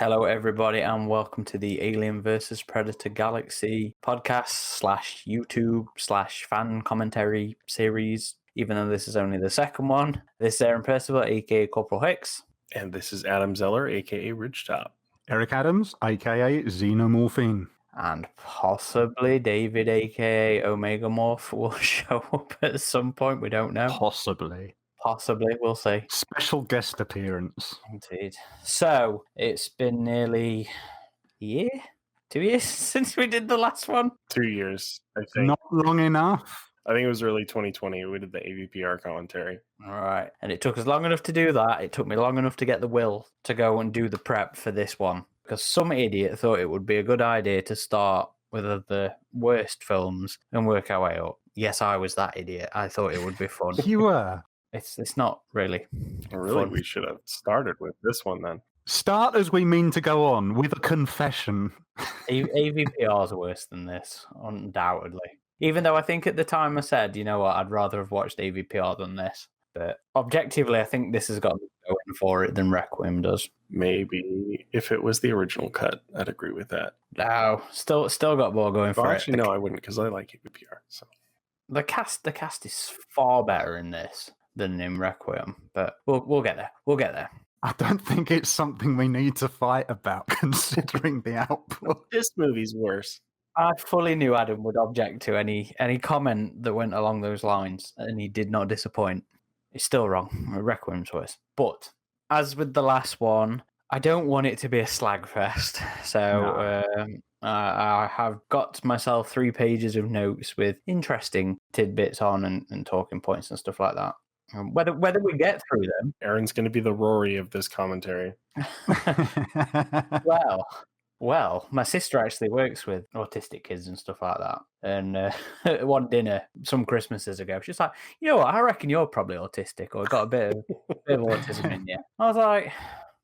Hello, everybody, and welcome to the Alien vs. Predator Galaxy podcast / YouTube / fan commentary series. Even though this is only the second one, this is Aaron Percival, aka Corporal Hicks. And this is Adam Zeller, aka Ridgetop. Eric Adams, aka Xenomorphine. And possibly David, aka Omega Morph, will show up at some point. We don't know. Possibly, we'll see. Special guest appearance. Indeed. So, it's been nearly a year? 2 years since we did the last one? 2 years, I think. Not long enough. I think it was early 2020. We did the AVPR commentary. All right. And it took us long enough to do that. It took me long enough to get the will to go and do the prep for this one. Because some idiot thought it would be a good idea to start with the worst films and work our way up. Yes, I was that idiot. I thought it would be fun. You were. It's not really Really, fun. we should have started with this one then. Start as we mean to go on, with a confession. AVPR is worse than this, undoubtedly. Even though I think at the time I said, you know what, I'd rather have watched AVPR than this. But objectively, I think this has got more going for it than Requiem does. Maybe if it was the original cut, I'd agree with that. No, still got more going for it. Actually, no, I wouldn't, because I like AVPR. So the cast is far better in this than in Requiem, but we'll get there. We'll get there. I don't think it's something we need to fight about, considering the output. This movie's worse. I fully knew Adam would object to any comment that went along those lines, and he did not disappoint. It's still wrong. Requiem's worse. But as with the last one, I don't want it to be a slag fest. So I have got myself 3 pages of notes with interesting tidbits on and talking points and stuff like that. Whether we get through them. Aaron's going to be the Rory of this commentary. Well, my sister actually works with autistic kids and stuff like that. And at one dinner some Christmases ago, she's like, you know what, I reckon you're probably autistic or got a bit of autism in you. I was like,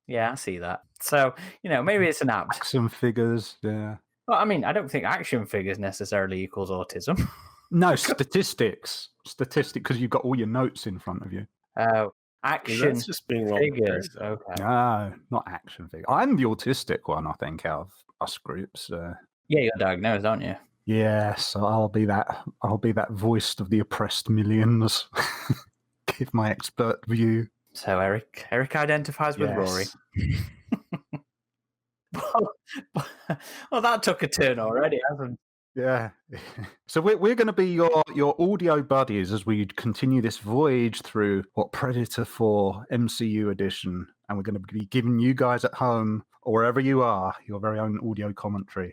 yeah, I see that. So, maybe it's an apt. Action figures, yeah. Well, I mean, I don't think action figures necessarily equals autism. No, statistics, because you've got all your notes in front of you. Action That's just being figures. Okay. No, not action figures. I'm the autistic one, I think, out of us groups. Yeah, you're diagnosed, aren't you? Yeah, so I'll be that voice of the oppressed millions. Give my expert view. So Eric identifies with Rory. Well, that took a turn already, hasn't it? Yeah. So we're going to be your audio buddies as we continue this voyage through Predator 4 MCU edition, and we're going to be giving you guys at home or wherever you are your very own audio commentary,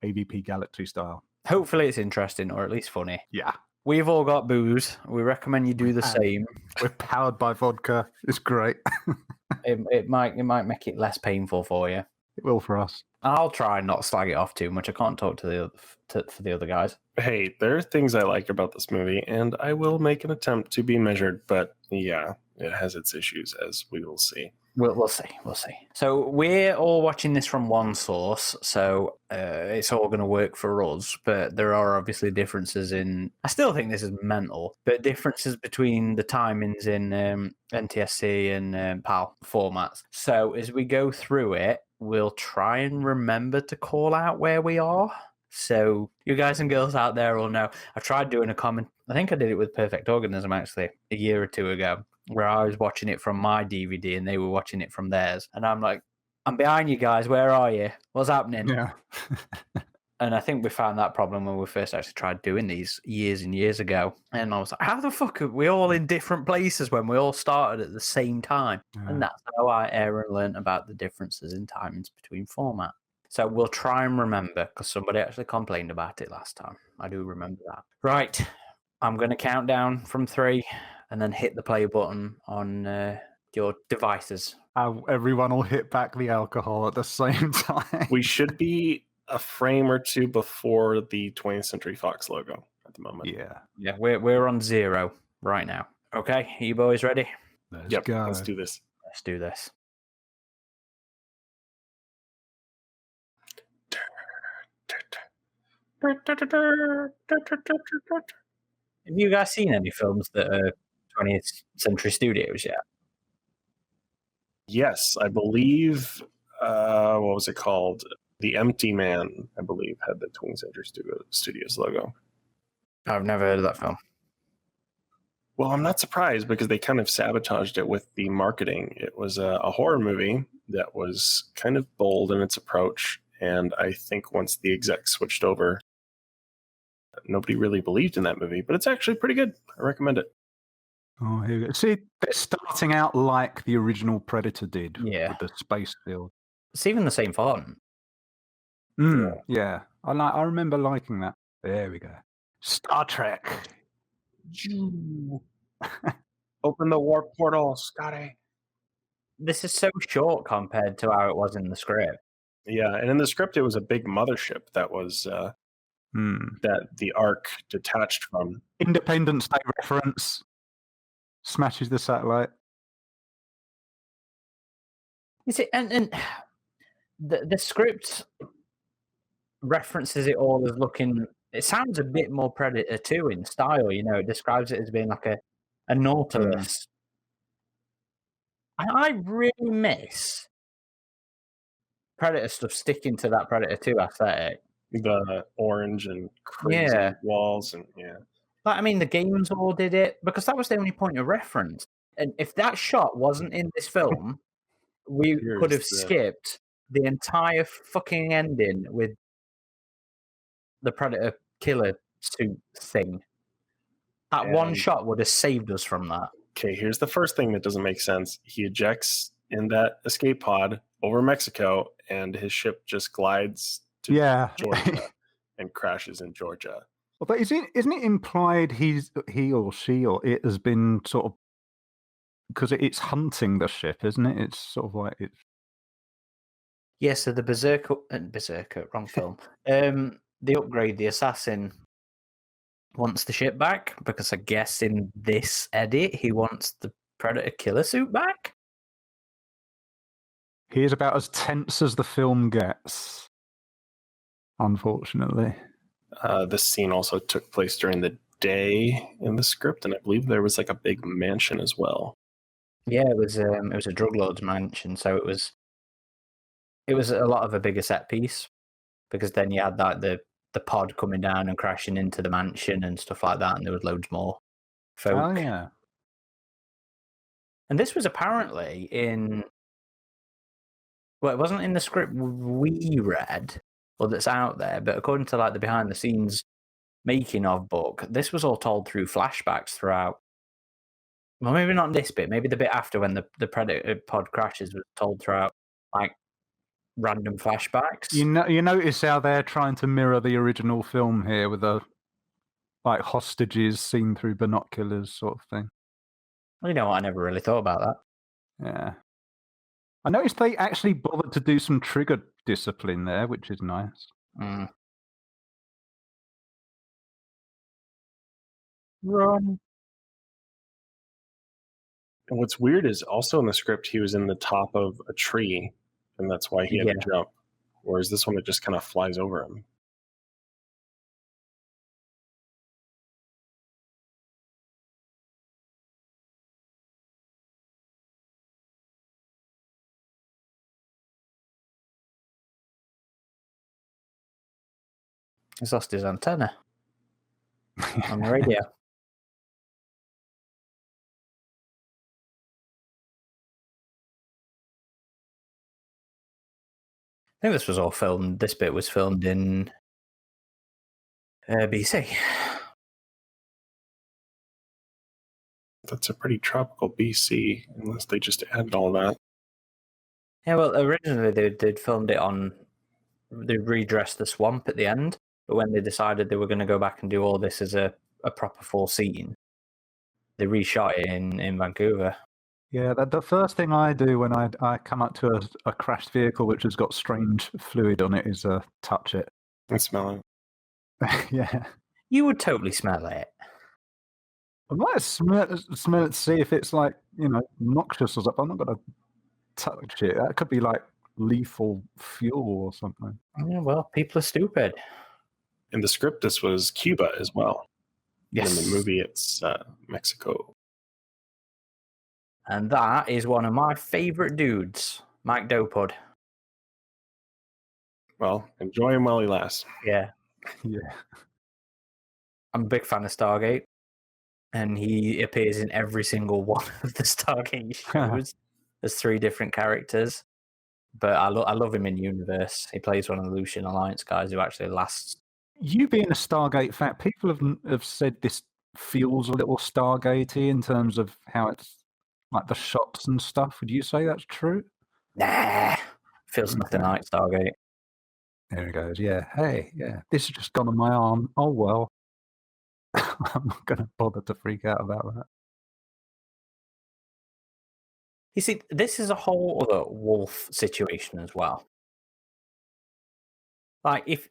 AVP Galaxy style. Hopefully it's interesting or at least funny. Yeah. We've all got booze. We recommend you do the same. We're powered by vodka. It's great. It might make it less painful for you. It will for us. I'll try and not slag it off too much. I can't talk to for the other guys. Hey, there are things I like about this movie, and I will make an attempt to be measured, but yeah, it has its issues, as we will see. We'll see. So we're all watching this from one source, so it's all going to work for us, but there are obviously differences in... I still think this is mental, but differences between the timings in NTSC and PAL formats. So as we go through it, we'll try and remember to call out where we are. So you guys and girls out there will know. I tried doing a comment. I think I did it with Perfect Organism, actually, a year or two ago, where I was watching it from my DVD and they were watching it from theirs. And I'm like, I'm behind you guys. Where are you? What's happening? Yeah. And I think we found that problem when we first actually tried doing these years and years ago. And I was like, how the fuck are we all in different places when we all started at the same time? Yeah. And that's how Aaron learned about the differences in timings between formats. So we'll try and remember, because somebody actually complained about it last time. I do remember that. Right. I'm going to count down from 3 and then hit the play button on your devices. Everyone will hit back the alcohol at the same time. We should be a frame or two before the 20th Century Fox logo at the moment. Yeah, we're on 0 right now. Okay, are you boys ready? Let's go. Let's do this. Let's do this. Have you guys seen any films that are 20th Century Studios yet? Yes, I believe What was it called? The Empty Man, I believe, had the Twin Center Studios logo. I've never heard of that film. Well, I'm not surprised because they kind of sabotaged it with the marketing. It was a horror movie that was kind of bold in its approach. And I think once the execs switched over, nobody really believed in that movie. But it's actually pretty good. I recommend it. Oh, here we go. See, they're starting out like the original Predator did with the space field. It's even the same font. Yeah. I remember liking that. There we go. Star Trek. Open the warp portal, Scotty. This is so short compared to how it was in the script. Yeah, and in the script, it was a big mothership that was that the Ark detached from. Independence Day reference. Smashes the satellite. You see, and the script references it all as looking. It sounds a bit more Predator 2 in style. You know, it describes it as being like a Nautilus. I really miss Predator stuff sticking to that Predator 2 aesthetic. The orange and crazy walls and But I mean, the games all did it because that was the only point of reference. And if that shot wasn't in this film, we could have skipped the entire fucking ending with the Predator killer suit thing. That one shot would have saved us from that. Okay, here's the first thing that doesn't make sense. He ejects in that escape pod over Mexico, and his ship just glides to Georgia and crashes in Georgia. Well, but isn't it implied he or she or it has been sort of, because it's hunting the ship, isn't it? It's sort of like it's. Yeah, so the Berserker, wrong film. The upgrade, the assassin wants the ship back because I guess in this edit he wants the Predator killer suit back. He is about as tense as the film gets, unfortunately. This scene also took place during the day in the script, and I believe there was like a big mansion as well. Yeah, it was a drug lord's mansion, so it was a lot of a bigger set piece because then you had like the pod coming down and crashing into the mansion and stuff like that, and there was loads more folk. Oh yeah. And this was apparently in. Well, it wasn't in the script we read or that's out there, but according to like the behind the scenes making of book, this was all told through flashbacks throughout. Well, maybe not this bit. Maybe the bit after when the Predator pod crashes was told throughout like random flashbacks. You notice how they're trying to mirror the original film here with the like hostages seen through binoculars sort of thing. Well, you know what? I never really thought about that. Yeah. I noticed they actually bothered to do some trigger discipline there, which is nice. Run. And what's weird is also in the script he was in the top of a tree, and that's why he had to jump. Whereas this one, it just kind of flies over him. He's lost his antenna on the radio. I think this was all filmed. This bit was filmed in BC. That's a pretty tropical BC, unless they just added all that. Yeah, well, originally they'd filmed it on. They redressed the swamp at the end, but when they decided they were going to go back and do all this as a proper full scene, they reshot it in Vancouver. Yeah, the first thing I do when I come up to a crashed vehicle which has got strange fluid on it is touch it. And smell it. Yeah. You would totally smell it. I might smell it to see if it's like, noxious or something. I'm not going to touch it. That could be like lethal fuel or something. Yeah, well, people are stupid. In the script, this was Cuba as well. Yes. In the movie, it's Mexico. And that is one of my favourite dudes, Mike Dopod. Well, enjoy him while he lasts. Yeah. Yeah. I'm a big fan of Stargate, and he appears in every single one of the Stargate shows. There's 3 different characters, but I love him in universe. He plays one of the Lucian Alliance guys who actually lasts. You being a Stargate fan, people have said this feels a little Stargatey in terms of how it's like the shots and stuff. Would you say that's true? Nah, feels nothing Okay. like Stargate. There he goes. Yeah. Hey, yeah. This has just gone on my arm. Oh, well. I'm not going to bother to freak out about that. You see, this is a whole other wolf situation as well. Like, if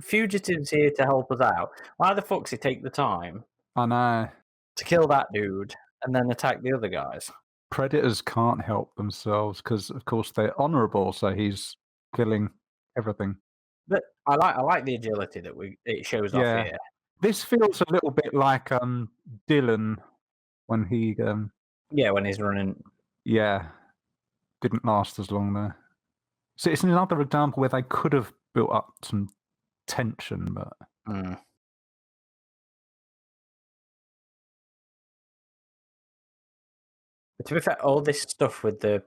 Fugitive's here to help us out, why the fuck's he take the time I know. to kill that dude and then attack the other guys? Predators can't help themselves because, of course, they're honourable. So he's killing everything. But I like the agility that it shows off Yeah. here. This feels a little bit like Dylan when he Yeah, when he's running. yeah, didn't last as long there. So it's another example where they could have built up some tension, but But to be fair, all this stuff with the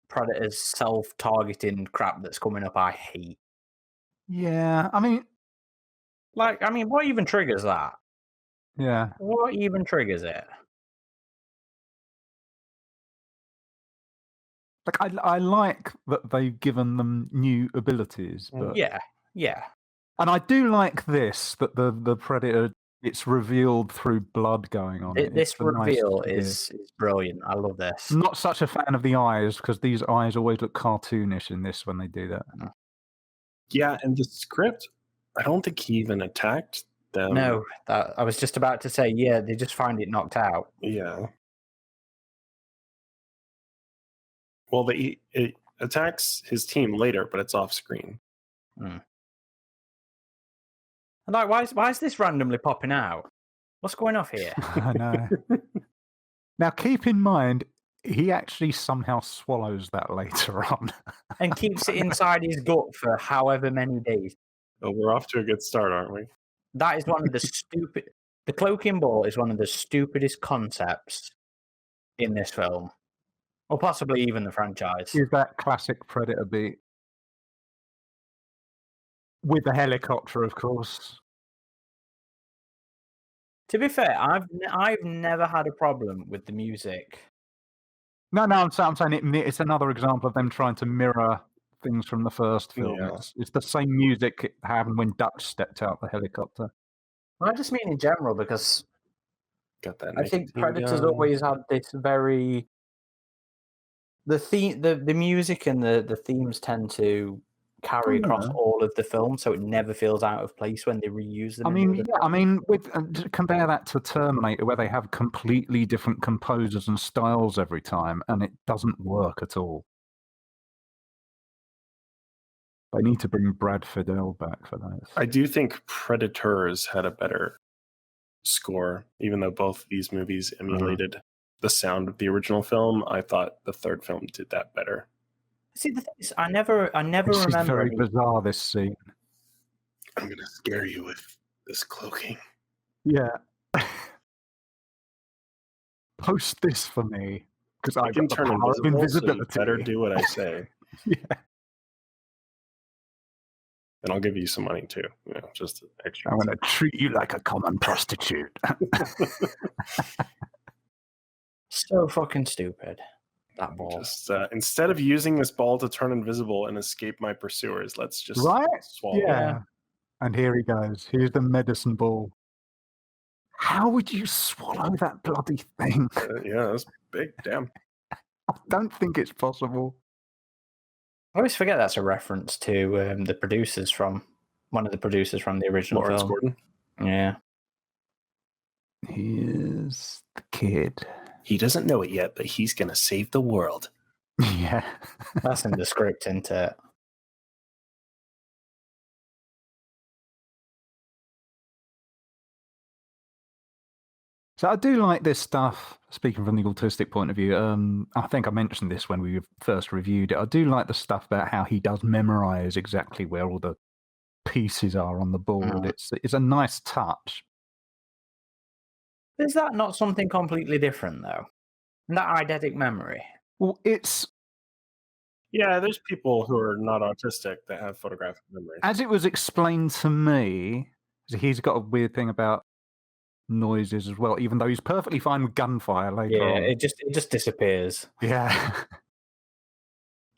Predator's self-targeting crap that's coming up, I hate. yeah, I mean, What even triggers that? yeah. What even triggers it? Like I like that they've given them new abilities, but Yeah. and I do like this that the Predator, it's revealed through blood going on it. This It's a nice reveal idea. is brilliant. I love this. Not such a fan of the eyes because these eyes always look cartoonish in this when they do that. Yeah, and the script, I don't think he even attacked them. No, I was just about to say, yeah, they just find it knocked out. Yeah. Well, it attacks his team later, but it's off screen. And like, why is this randomly popping out? What's going off here? I know. Now, keep in mind, he actually somehow swallows that later on. And keeps it inside his gut for however many days. Oh, we're off to a good start, aren't we? That is one of the The cloaking ball is one of the stupidest concepts in this film, or possibly even the franchise. Is that classic Predator beat with the helicopter, of course. To be fair, I've never had a problem with the music. No, I'm saying it's another example of them trying to mirror things from the first film. Yeah. It's the same music it happened when Dutch stepped out the helicopter. I just mean in general because Got that. I think nicotine Predator's gun. always had this very the music and the themes tend to carry across all of the film, so it never feels out of place when they reuse them. With compare that to Terminator, where they have completely different composers and styles every time, and it doesn't work at all. They need to bring Brad Fiedel back for that. I do think Predators had a better score, even though both of these movies emulated the sound of the original film. I thought the third film did that better. See, the thing is, I never This remember. is very bizarre, this scene. I'm going to scare you with this cloaking. Yeah. Post this for me, because I can got the turn power of invisible, so you invisibility. better do what I say. Yeah. And I'll give you some money too, just extra. I'm going to treat you like a common prostitute. So fucking stupid. That ball. Just instead of using this ball to turn invisible and escape my pursuers, let's just swallow. Yeah. And here he goes. Here's the medicine ball. How would you swallow that bloody thing? Yeah, that's big. Damn. I don't think it's possible. I always forget that's a reference to one of the producers from the original Lawrence film. Gordon. Yeah. Here's the kid. He doesn't know it yet, but he's going to save the world. Yeah. That's in the script, isn't it? So I do like this stuff, speaking from the autistic point of view. I think I mentioned this when we first reviewed it. I do like the stuff about how he does memorize exactly where all the pieces are on the board. It's a nice touch. Is that not something completely different, though? That eidetic memory? Well, it's... Yeah, there's people who are not autistic that have photographic memory. As it was explained to me, he's got a weird thing about noises as well, even though he's perfectly fine with gunfire later on. Yeah, it just disappears. Yeah.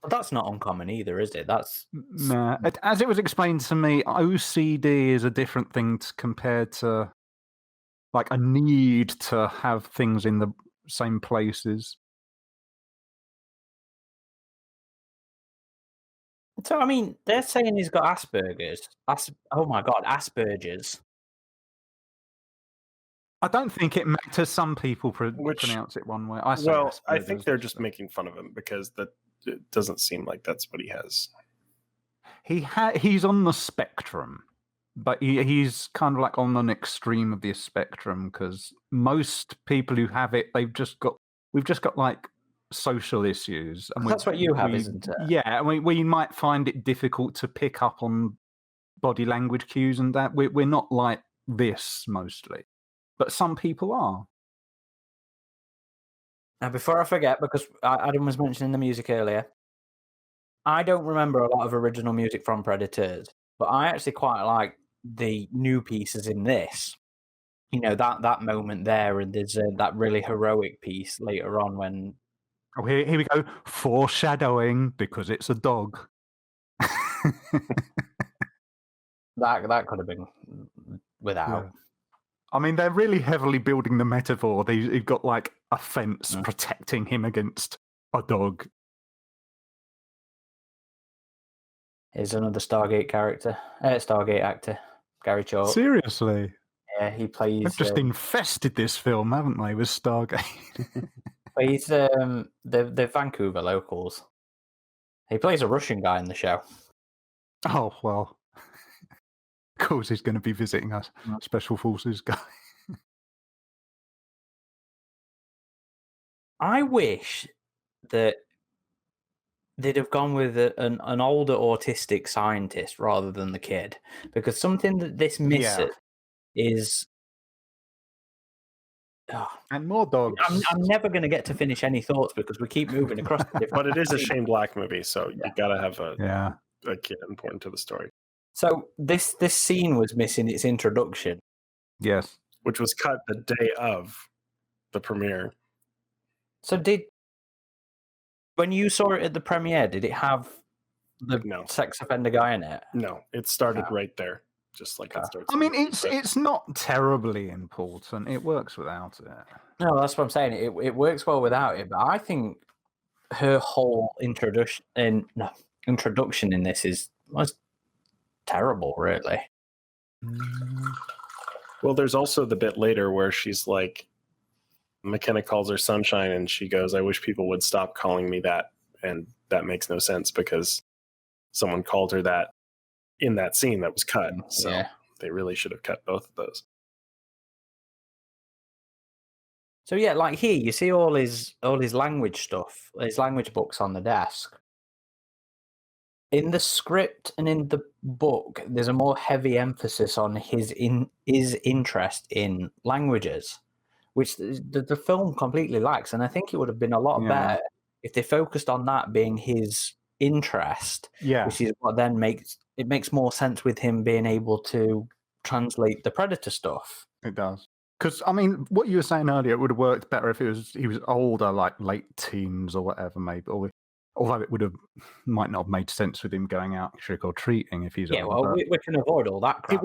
But that's not uncommon either, is it? That's Nah. As it was explained to me, OCD is a different thing compared to like a need to have things in the same places. So, I mean, they're saying he's got Asperger's. Oh my God, Asperger's. I don't think it matters. Some people pronounce it one way. I think they're just making fun of him because it doesn't seem like that's what he has. He's on the spectrum, but he's kind of like on an extreme of the spectrum because most people who have it, we've just got like social issues. And that's what you have, isn't it? Yeah, we might find it difficult to pick up on body language cues and that. We're not like this mostly. But some people are. Now, before I forget, because Adam was mentioning the music earlier, I don't remember a lot of original music from Predators, but I actually quite like the new pieces in this. You know, that moment there, and there's that really heroic piece later on when... Oh, here we go. Foreshadowing, because it's a dog. That could have been without... Yeah. I mean, they're really heavily building the metaphor. They've got like a fence protecting him against a dog. Here's another Stargate actor, Gary Chalk. Seriously? Yeah, he plays... They've just infested this film, haven't they, with Stargate? He's the Vancouver locals. He plays a Russian guy in the show. Oh, well. Of course he's going to be visiting us, Special Forces guy. I wish that they'd have gone with an older autistic scientist rather than the kid, because something that this misses is... and more dogs. I'm never going to get to finish any thoughts because we keep moving across the different... But it is a Shane Black movie, so you got to have a kid important to the story. So this scene was missing its introduction. Yes. Which was cut the day of the premiere. So when you saw it at the premiere, did it have the sex offender guy in it? No, it started right there. Just like it starts. I mean, it's not terribly important. It works without it. No, that's what I'm saying. It works well without it, but I think her whole introduction in this was terrible, really. Well, there's also the bit later where she's like, McKenna calls her Sunshine, and she goes, "I wish people would stop calling me that," and that makes no sense because someone called her that in that scene that was cut. So they really should have cut both of those. So yeah, like here you see all his language stuff, his language books on the desk. In the script and in the book, there's a more heavy emphasis on his interest in languages, which the film completely lacks. And I think it would have been a lot better if they focused on that being his interest, which is what then makes more sense with him being able to translate the Predator stuff. It does. Because, I mean, what you were saying earlier, it would have worked better if he was older, like late teens or whatever, maybe. Although it might not have made sense with him going out trick or treating if he's older. Well, we can avoid all that crap.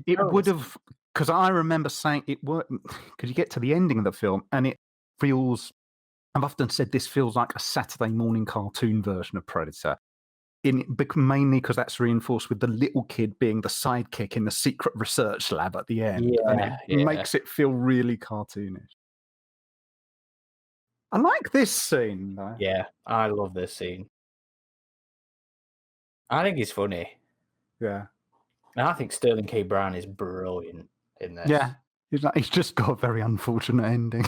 It would have, because I remember saying it worked, because you get to the ending of the film and it feels, I've often said this feels like a Saturday morning cartoon version of Predator. Mainly because that's reinforced with the little kid being the sidekick in the secret research lab at the end. It makes it feel really cartoonish. I like this scene, though. Yeah, I love this scene. I think he's funny. Yeah. And I think Sterling K. Brown is brilliant in this. Yeah, He's just got a very unfortunate ending.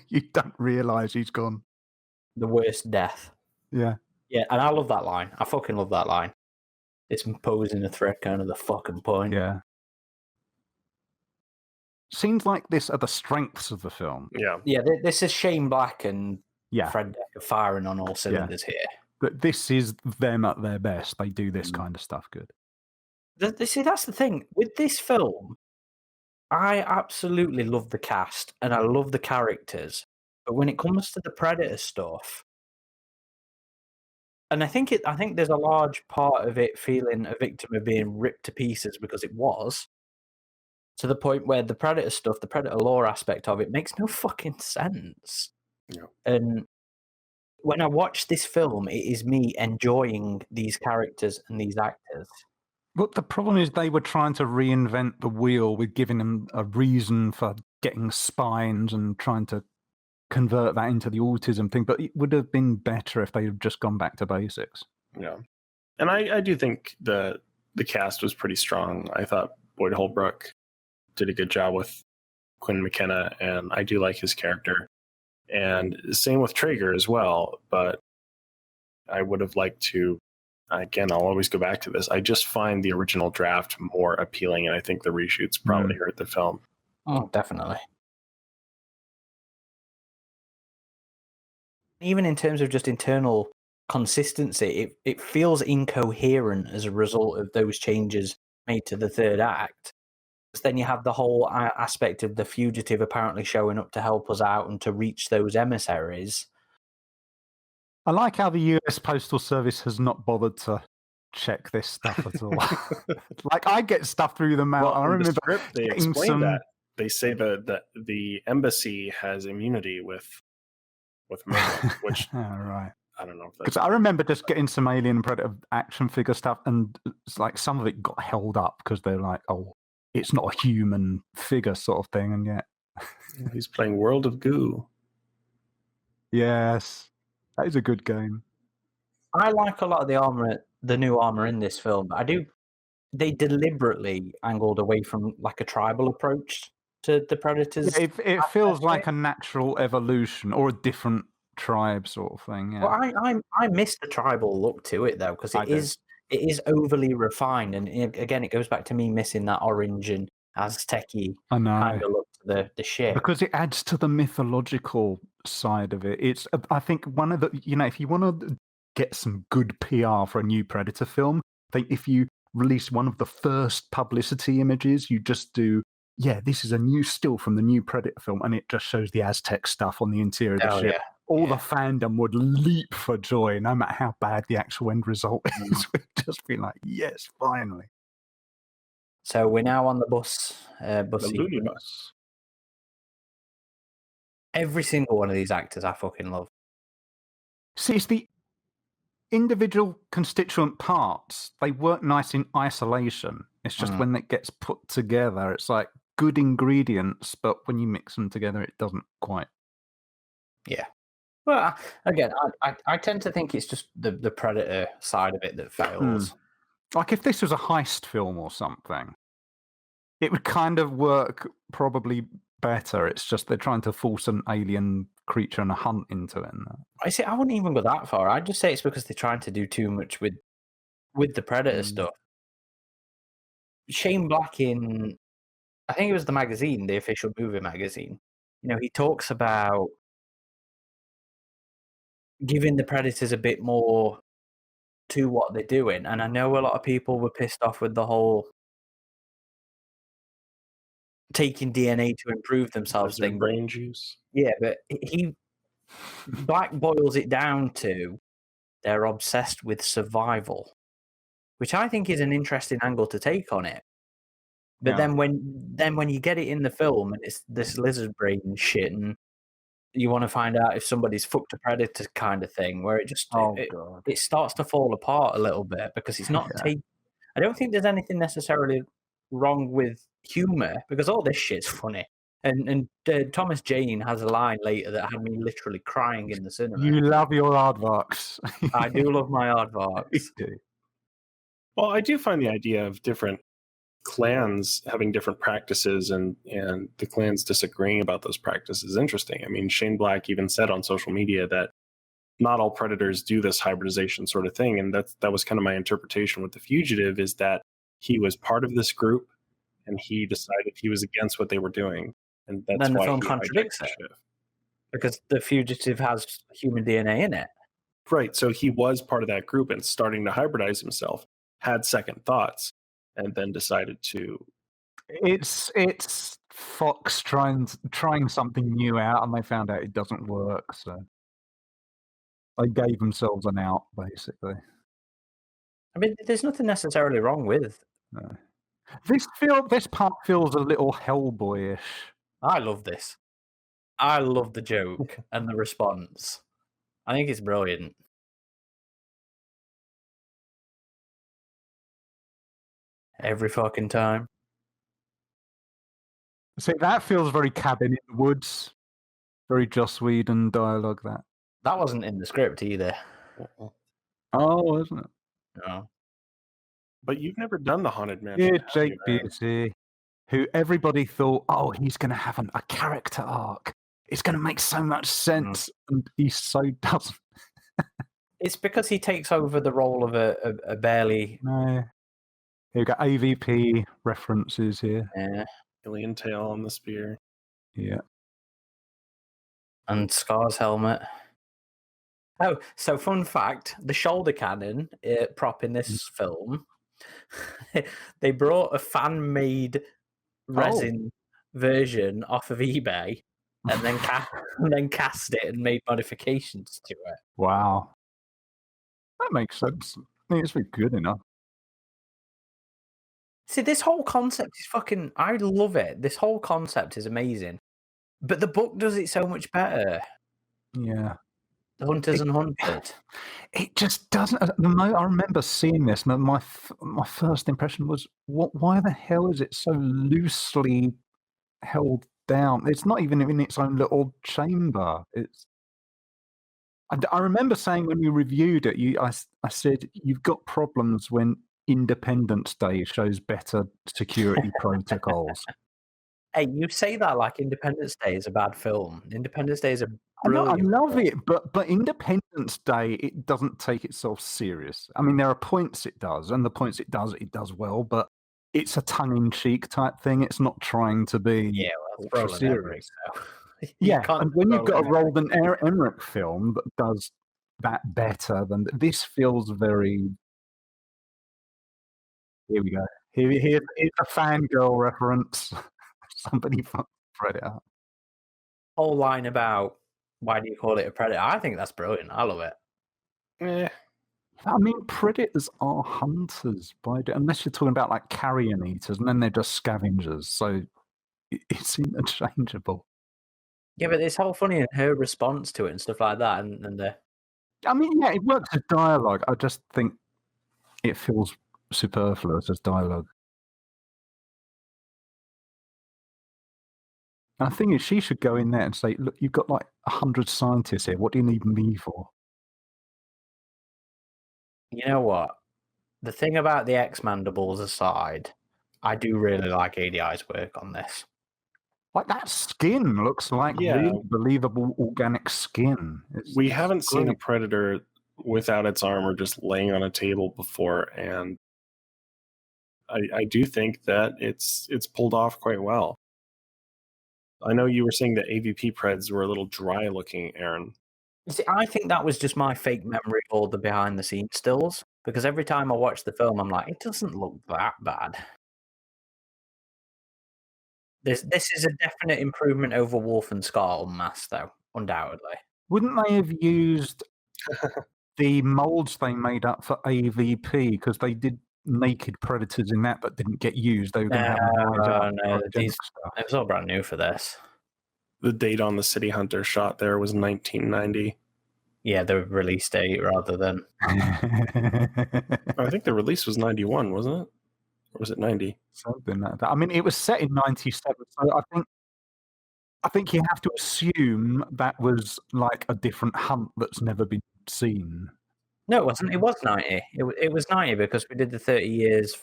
You don't realise he's gone. The worst death. Yeah. Yeah, and I love that line. I fucking love that line. It's posing a threat, kind of the fucking point. Yeah. Scenes like this are the strengths of the film. Yeah. Yeah, this is Shane Black and Yeah. Fred Dekker firing on all cylinders here. But this is them at their best. They do this kind of stuff good. See, that's the thing. With this film, I absolutely love the cast and I love the characters. But when it comes to the Predator stuff, and I think there's a large part of it feeling a victim of being ripped to pieces because it was, to the point where the Predator stuff, the Predator lore aspect of it, makes no fucking sense. Yeah. And when I watch this film, it is me enjoying these characters and these actors. But the problem is they were trying to reinvent the wheel with giving them a reason for getting spines and trying to convert that into the autism thing. But it would have been better if they had just gone back to basics. Yeah. And I do think the cast was pretty strong. I thought Boyd Holbrook did a good job with Quinn McKenna, and I do like his character. And same with Traeger as well. But I would have liked to, again, I'll always go back to this. I just find the original draft more appealing, and I think the reshoots probably hurt the film. Oh, definitely. Even in terms of just internal consistency, it feels incoherent as a result of those changes made to the third act. Then you have the whole aspect of the fugitive apparently showing up to help us out and to reach those emissaries. I like how the US Postal Service has not bothered to check this stuff at all. Like, I get stuff through the mail. Well, I in remember the script, they getting explain that. They say that the embassy has immunity with Merlin, which right. I don't know if that's... Because I remember just getting some Alien Predator action figure stuff, and it's like some of it got held up because they're like, oh, it's not a human figure sort of thing, and yet... He's playing World of Goo. Yes. That is a good game. I like a lot of the new armor in this film, but they deliberately angled away from like a tribal approach to the Predators. Yeah, it feels like a natural evolution or a different tribe sort of thing. Yeah. Well, I miss the tribal look to it though, because it is overly refined, and again, it goes back to me missing that orange and Aztec-y kind of look to the ship. Because it adds to the mythological side of it. It's, I think, one of the, if you want to get some good PR for a new Predator film, I think if you release one of the first publicity images, you just do, this is a new still from the new Predator film, and it just shows the Aztec stuff on the interior of the ship. Yeah. All the fandom would leap for joy, no matter how bad the actual end result is. We'd just be like, yes, finally. So we're now on the bus. The Looney Bus. Every single one of these actors I fucking love. See, it's the individual constituent parts. They work nice in isolation. It's just when it gets put together, it's like good ingredients, but when you mix them together, it doesn't quite. Yeah. Well, again, I tend to think it's just the Predator side of it that fails. Like if this was a heist film or something, it would kind of work probably better. It's just they're trying to force an alien creature and a hunt into it. I wouldn't even go that far. I'd just say it's because they're trying to do too much with the Predator stuff. Shane Black in, I think it was the magazine, the official movie magazine, he talks about giving the Predators a bit more to what they're doing. And I know a lot of people were pissed off with the whole taking DNA to improve themselves thing. Brain juice. Yeah, but Black boils it down to they're obsessed with survival, which I think is an interesting angle to take on it. But then when you get it in the film and it's this lizard brain shit, and you want to find out if somebody's fucked a predator kind of thing, where it just it starts to fall apart a little bit because it's not I don't think there's anything necessarily wrong with humor, because all this shit's funny. And Thomas Jane has a line later that had me literally crying in the cinema. You love your aardvarks. I do love my aardvarks. Well, I do find the idea of different clans having different practices and the clans disagreeing about those practices is interesting. I mean, Shane Black even said on social media that not all predators do this hybridization sort of thing, and that was kind of my interpretation with the Fugitive, is that he was part of this group and he decided he was against what they were doing, and that's then the why film he contradicts hijacked the it. ship. Because the Fugitive has human DNA in it. Right, so he was part of that group and starting to hybridize himself, had second thoughts, and then decided to. It's Fox trying something new out, and they found out it doesn't work, so they gave themselves an out, basically. I mean, there's nothing necessarily wrong with. No. This part feels a little Hellboyish. I love this. I love the joke and the response. I think it's brilliant. Every fucking time. See, that feels very Cabin in the Woods, very Joss Whedon dialogue. That wasn't in the script either. Oh, wasn't it? No. But you've never done the Haunted Mansion, Yeah, have Jake you, Aaron? Busey, who everybody thought, oh, he's going to have a character arc. It's going to make so much sense, and he so doesn't. It's because he takes over the role of a barely. No. Here we got AVP references here. Yeah. Alien tail on the spear. Yeah. And Scar's helmet. Oh, so fun fact, the shoulder cannon prop in this film, they brought a fan-made resin version off of eBay and then cast it and made modifications to it. Wow. That makes sense. I think it's been good enough. See, this whole concept is fucking... I love it. This whole concept is amazing. But the book does it so much better. Yeah. The Hunters and Hunted. It just doesn't. I remember seeing this, and my first impression was, why the hell is it so loosely held down? It's not even in its own little chamber. I remember saying when we reviewed it, I said, you've got problems when Independence Day shows better security protocols. Hey, you say that like Independence Day is a bad film. Independence Day is a I brilliant love film. it, but Independence Day, it doesn't take itself serious. I mean, there are points it does, and the points it does well, but it's a tongue-in-cheek type thing. It's not trying to be ultra serious. Yeah, and when you've got a Roland Emmerich film that does that better than this, feels very. Here we go. Here's a fangirl reference. Somebody from Predator. Whole line about why do you call it a predator? I think that's brilliant. I love it. I mean, predators are hunters, unless you're talking about like carrion eaters, and then they're just scavengers. So it's interchangeable. Yeah, but it's all funny in her response to it and stuff like that. And I mean, yeah, it works as dialogue. I just think it feels superfluous as dialogue. And the thing is, she should go in there and say, look, you've got like 100 scientists here. What do you need me for? you know what? The thing about the X-Mandibles aside, I do really like ADI's work on this. Like, that skin looks like really believable organic skin. We haven't seen a predator without its armor just laying on a table before, and I do think that it's pulled off quite well. I know you were saying that AVP Preds were a little dry looking, Aaron. See, I think that was just my fake memory of all the behind-the-scenes stills, because every time I watch the film, I'm like, it doesn't look that bad. This is a definite improvement over Wolf and Scar Unmasked, though, undoubtedly. Wouldn't they have used the molds they made up for AVP, because they did naked predators in that but didn't get used? They were going to have it was all brand new for this. The date on the City Hunter shot there was 1990. Yeah, the release date rather than. I think the release was 91, wasn't it? Or was it 90? Something like that. I mean, it was set in 97, so I think you have to assume that was like a different hunt that's never been seen. No, it wasn't. It was 90. It was 90 because we did the 30 years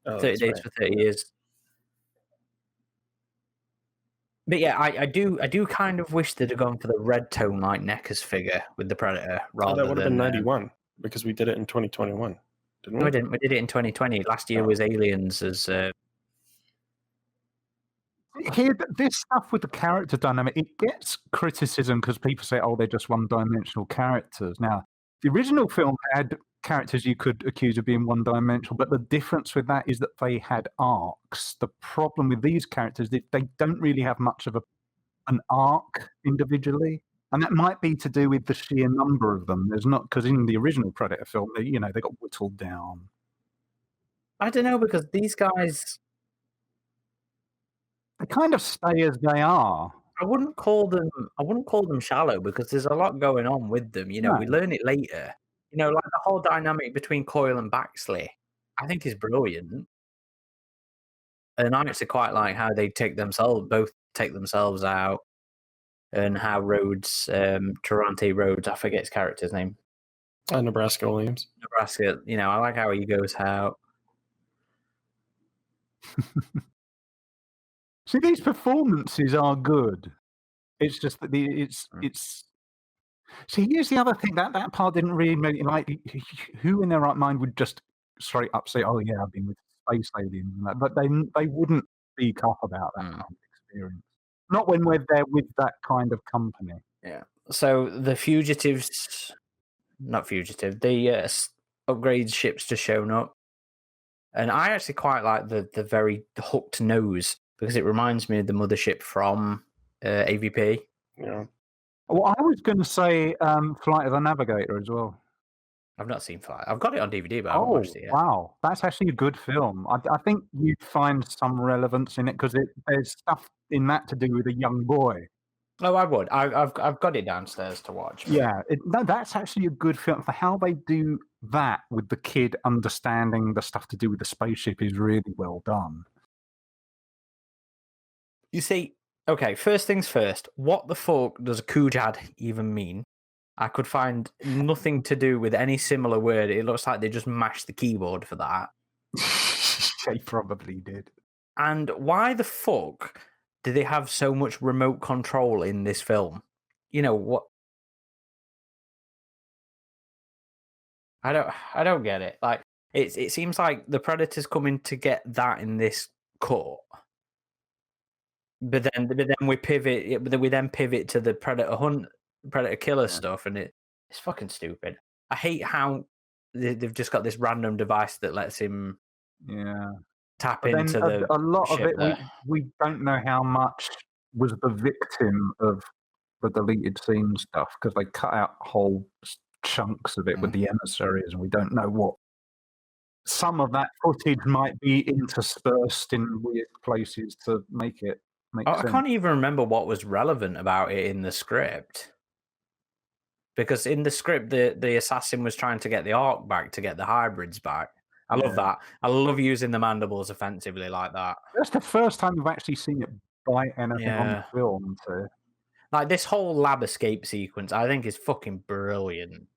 Oh, 30 that's days right. for 30 years. But yeah, I do kind of wish they'd have gone for the red tone like Necker's figure with the Predator So rather that would have than been 91 because we did it in 2021, didn't No, we? we didn't. We did it in 2020. Last year Oh. was Aliens as Here, this stuff with the character dynamic, it gets criticism because people say, "Oh, they're just one-dimensional characters." Now, the original film had characters you could accuse of being one-dimensional, but the difference with that is that they had arcs. The problem with these characters is they don't really have much of an arc individually, and that might be to do with the sheer number of them. There's not because in the original Predator film, they got whittled down. I don't know, because these guys, They kind of stay as they are. I wouldn't call them shallow, because there's a lot going on with them. You know, we No. learn it later. You know, like the whole dynamic between Coyle and Baxley, I think is brilliant. And I actually quite like how they both take themselves out, and how Rhodes, Tarante Rhodes, I forget his character's name, Nebraska Williams. Nebraska. You know, I like how he goes out. See, these performances are good. It's just that it's. See, here's the other thing that part didn't really make like who in their right mind would just straight up say, "Oh yeah, I've been with space aliens," and that, but they wouldn't speak up about that kind of experience. Not when we're there with that kind of company. Yeah. So the fugitives, not fugitive, the upgrade ships just shown up, and I actually quite like the very hooked nose, because it reminds me of the mothership from AVP. Yeah. Well, I was going to say Flight of the Navigator as well. I've not seen Flight. I've got it on DVD, but I haven't watched it yet. Wow, that's actually a good film. I think you'd find some relevance in it because there's stuff in that to do with a young boy. Oh, I would. I've got it downstairs to watch. But... Yeah, no, that's actually a good film for how they do that with the kid understanding the stuff to do with the spaceship is really well done. You see, okay, first things first, what the fuck does Kujad even mean? I could find nothing to do with any similar word. It looks like they just mashed the keyboard for that. They probably did. And why the fuck do they have so much remote control in this film? You know what? I don't get it. Like it seems like the Predator's coming to get that in this cut. But then we pivot. We then pivot to the Predator killer stuff, and it's fucking stupid. I hate how they've just got this random device that lets him tap into the. A lot of it, there. we don't know how much was the victim of the deleted scene stuff because they cut out whole chunks of it with the emissaries, and we don't know what. Some of that footage might be interspersed in weird places to make it. I can't even remember what was relevant about it in the script. Because in the script, the assassin was trying to get the arc back to get the hybrids back. I love that. I love using the mandibles offensively like that. That's the first time we've actually seen it bite anything on the film. So. Like this whole lab escape sequence, I think is fucking brilliant.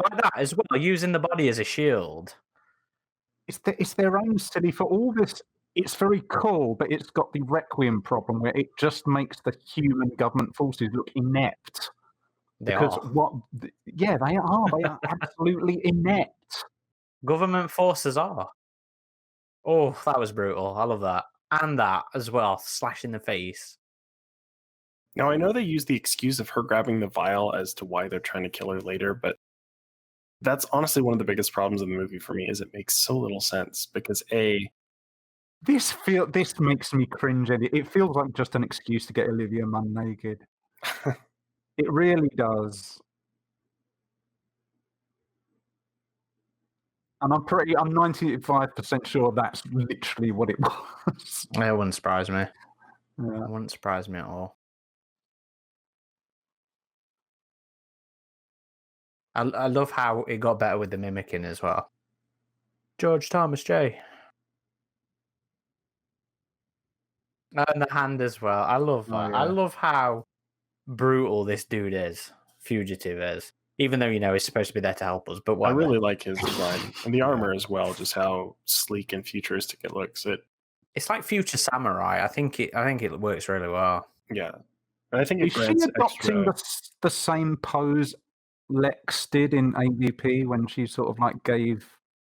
Like that as well, using the body as a shield. It's their own silly for all this. It's very cool, but it's got the Requiem problem where it just makes the human government forces look inept. They are. They are. They are absolutely inept. Government forces are. Oh, that was brutal. I love that. And that as well, slash in the face. Now, I know they use the excuse of her grabbing the vial as to why they're trying to kill her later, but that's honestly one of the biggest problems in the movie for me is it makes so little sense because this makes me cringe. It feels like just an excuse to get Olivia Munn naked. It really does. And I'm 95% sure that's literally what it was. It wouldn't surprise me. Yeah. It wouldn't surprise me at all. I love how it got better with the mimicking as well. George Thomas J. And the hand as well. I love that. I love how brutal this dude is. Fugitive is. Even though, he's supposed to be there to help us, but I whatever. really like his design and the armor as well, just how sleek and futuristic it looks. It's like Future Samurai. I think it works really well. Yeah. And I think it Is she grants adopting extra... the same pose Lex did in AVP when she sort of like gave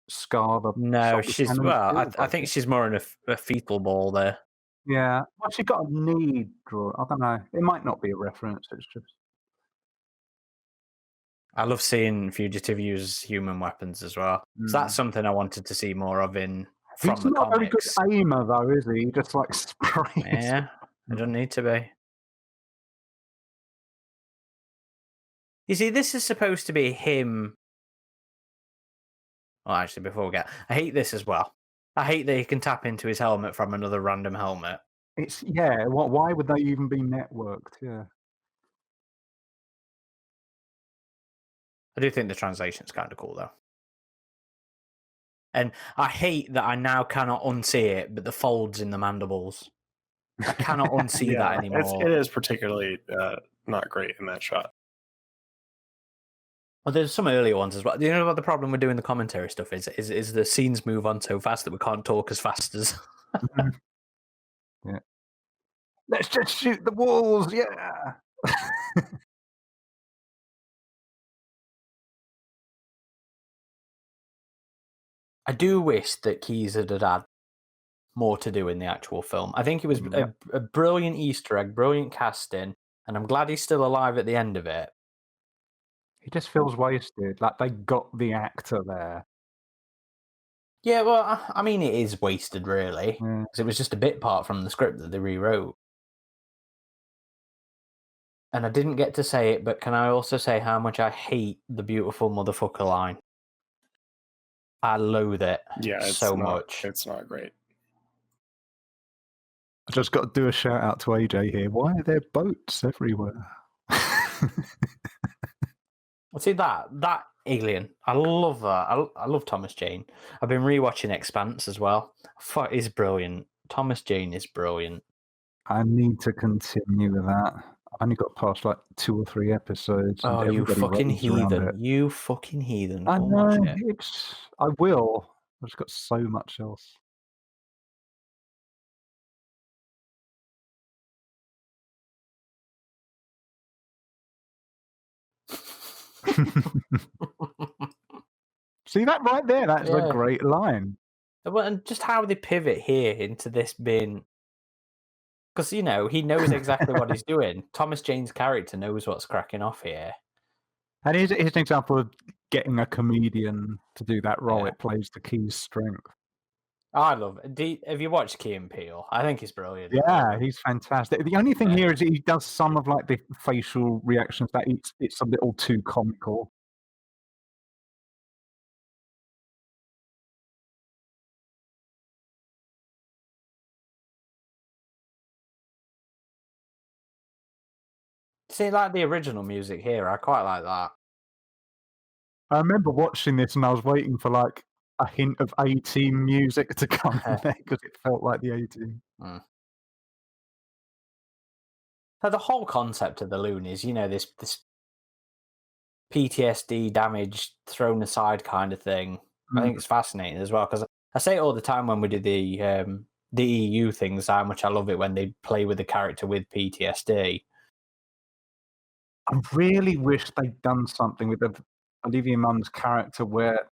Scar the No, shoulder she's cannon well. too, I think she's more in a fetal ball there. yeah. Well, she got a knee draw. I don't know. It might not be a reference. It's just. I love seeing Fugitive use human weapons as well. So that's something I wanted to see more of from He's the not a very good comics. aimer, though, is he? He just like sprays. Yeah, I don't need to be. You see, this is supposed to be him. Well, actually, before we get, I hate this as well. I hate that he can tap into his helmet from another random helmet. It's why would they even be networked? Yeah. I do think the translation's kind of cool though. And I hate that I now cannot unsee it, but the folds in the mandibles. I cannot unsee that anymore. It is particularly not great in that shot. Well, there's some earlier ones as well. You know what the problem with doing the commentary stuff is the scenes move on so fast that we can't talk as fast as. Yeah. Let's just shoot the walls, yeah. I do wish that Keys had had more to do in the actual film. I think it was a brilliant Easter egg, brilliant casting, and I'm glad he's still alive at the end of it. He just feels wasted. Like they got the actor there. Yeah, well, I mean, it is wasted, really. Because it was just a bit part from the script that they rewrote. And I didn't get to say it, but can I also say how much I hate the beautiful motherfucker line? I loathe it so much. It's not great. I just got to do a shout out to AJ here. Why are there boats everywhere? See that alien. I love that. I love Thomas Jane. I've been rewatching Expanse as well. Fuck, he's brilliant. Thomas Jane is brilliant. I need to continue with that. I only got past like 2 or 3 episodes. Oh, you fucking heathen! You fucking heathen! I know. I will. I've just got so much else. See that right there? That's a great line. Well, and just how they pivot here into this being, because he knows exactly what he's doing. Thomas Jane's character knows what's cracking off here. And here's an example of getting a comedian to do that role. It plays to Key's strength. I love it. Have you watched Key and Peele? I think he's brilliant. Yeah, he's fantastic. The only thing here is he does some of like the facial reactions that it's a little too comical. See, like the original music here, I quite like that. I remember watching this and I was waiting for like a hint of A-Team music to come in there because it felt like the A-Team. So the whole concept of the Loonies, this PTSD damage thrown aside kind of thing. I think it's fascinating as well because I say it all the time when we do the EU things, how much I love it when they play with the character with PTSD. I really wish they'd done something with Olivia Munn's character where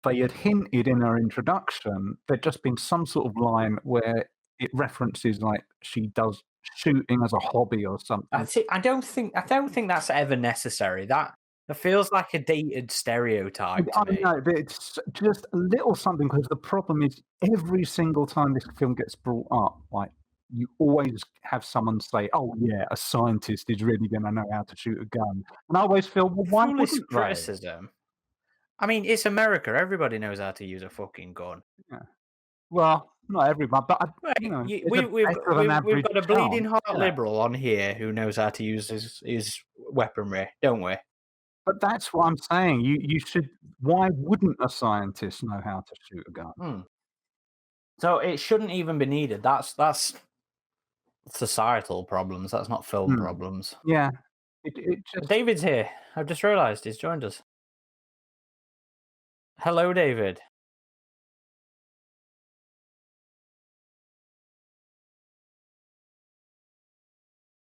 they had hinted in her introduction there'd just been some sort of line where it references like she does shooting as a hobby or something. I don't think that's ever necessary. That feels like a dated stereotype to me. I know, but it's just a little something because the problem is every single time this film gets brought up, like you always have someone say, "Oh yeah, a scientist is really going to know how to shoot a gun," and I always feel, "Well, why wouldn't criticism?" I mean, it's America. Everybody knows how to use a fucking gun. Yeah. Well, not everyone, but we've got a bleeding heart liberal on here who knows how to use his weaponry, don't we? But that's what I'm saying. You should. Why wouldn't a scientist know how to shoot a gun? So it shouldn't even be needed. That's societal problems. That's not film problems. Yeah, It just David's here. I've just realised he's joined us. Hello, David.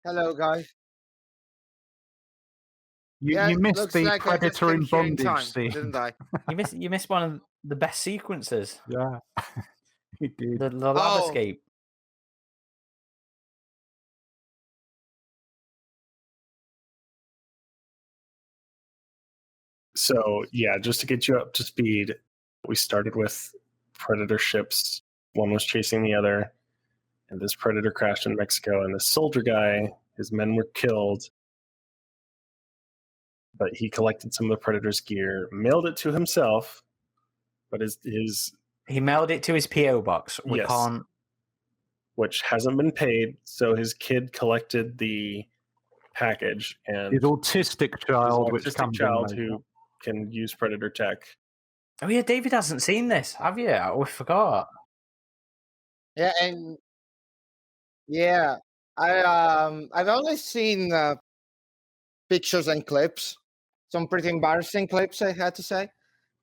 Hello, guys. you missed looks the like I just Predator came in here in bondage time, scene. didn't I? You missed one of the best sequences. Yeah, he did. The lab Oh. escape. So, yeah, just to get you up to speed, we started with Predator ships. One was chasing the other, and this Predator crashed in Mexico, and this soldier guy, his men were killed, but he collected some of the Predator's gear, mailed it to himself, but He mailed it to his PO box. We Yes. can't. Which hasn't been paid, so his kid collected the package, and His autistic child, which comes in later. who can use Predator tech. Oh yeah, David hasn't seen this, have you? I forgot. Yeah, and I've only seen pictures and clips, some pretty embarrassing clips, I had to say.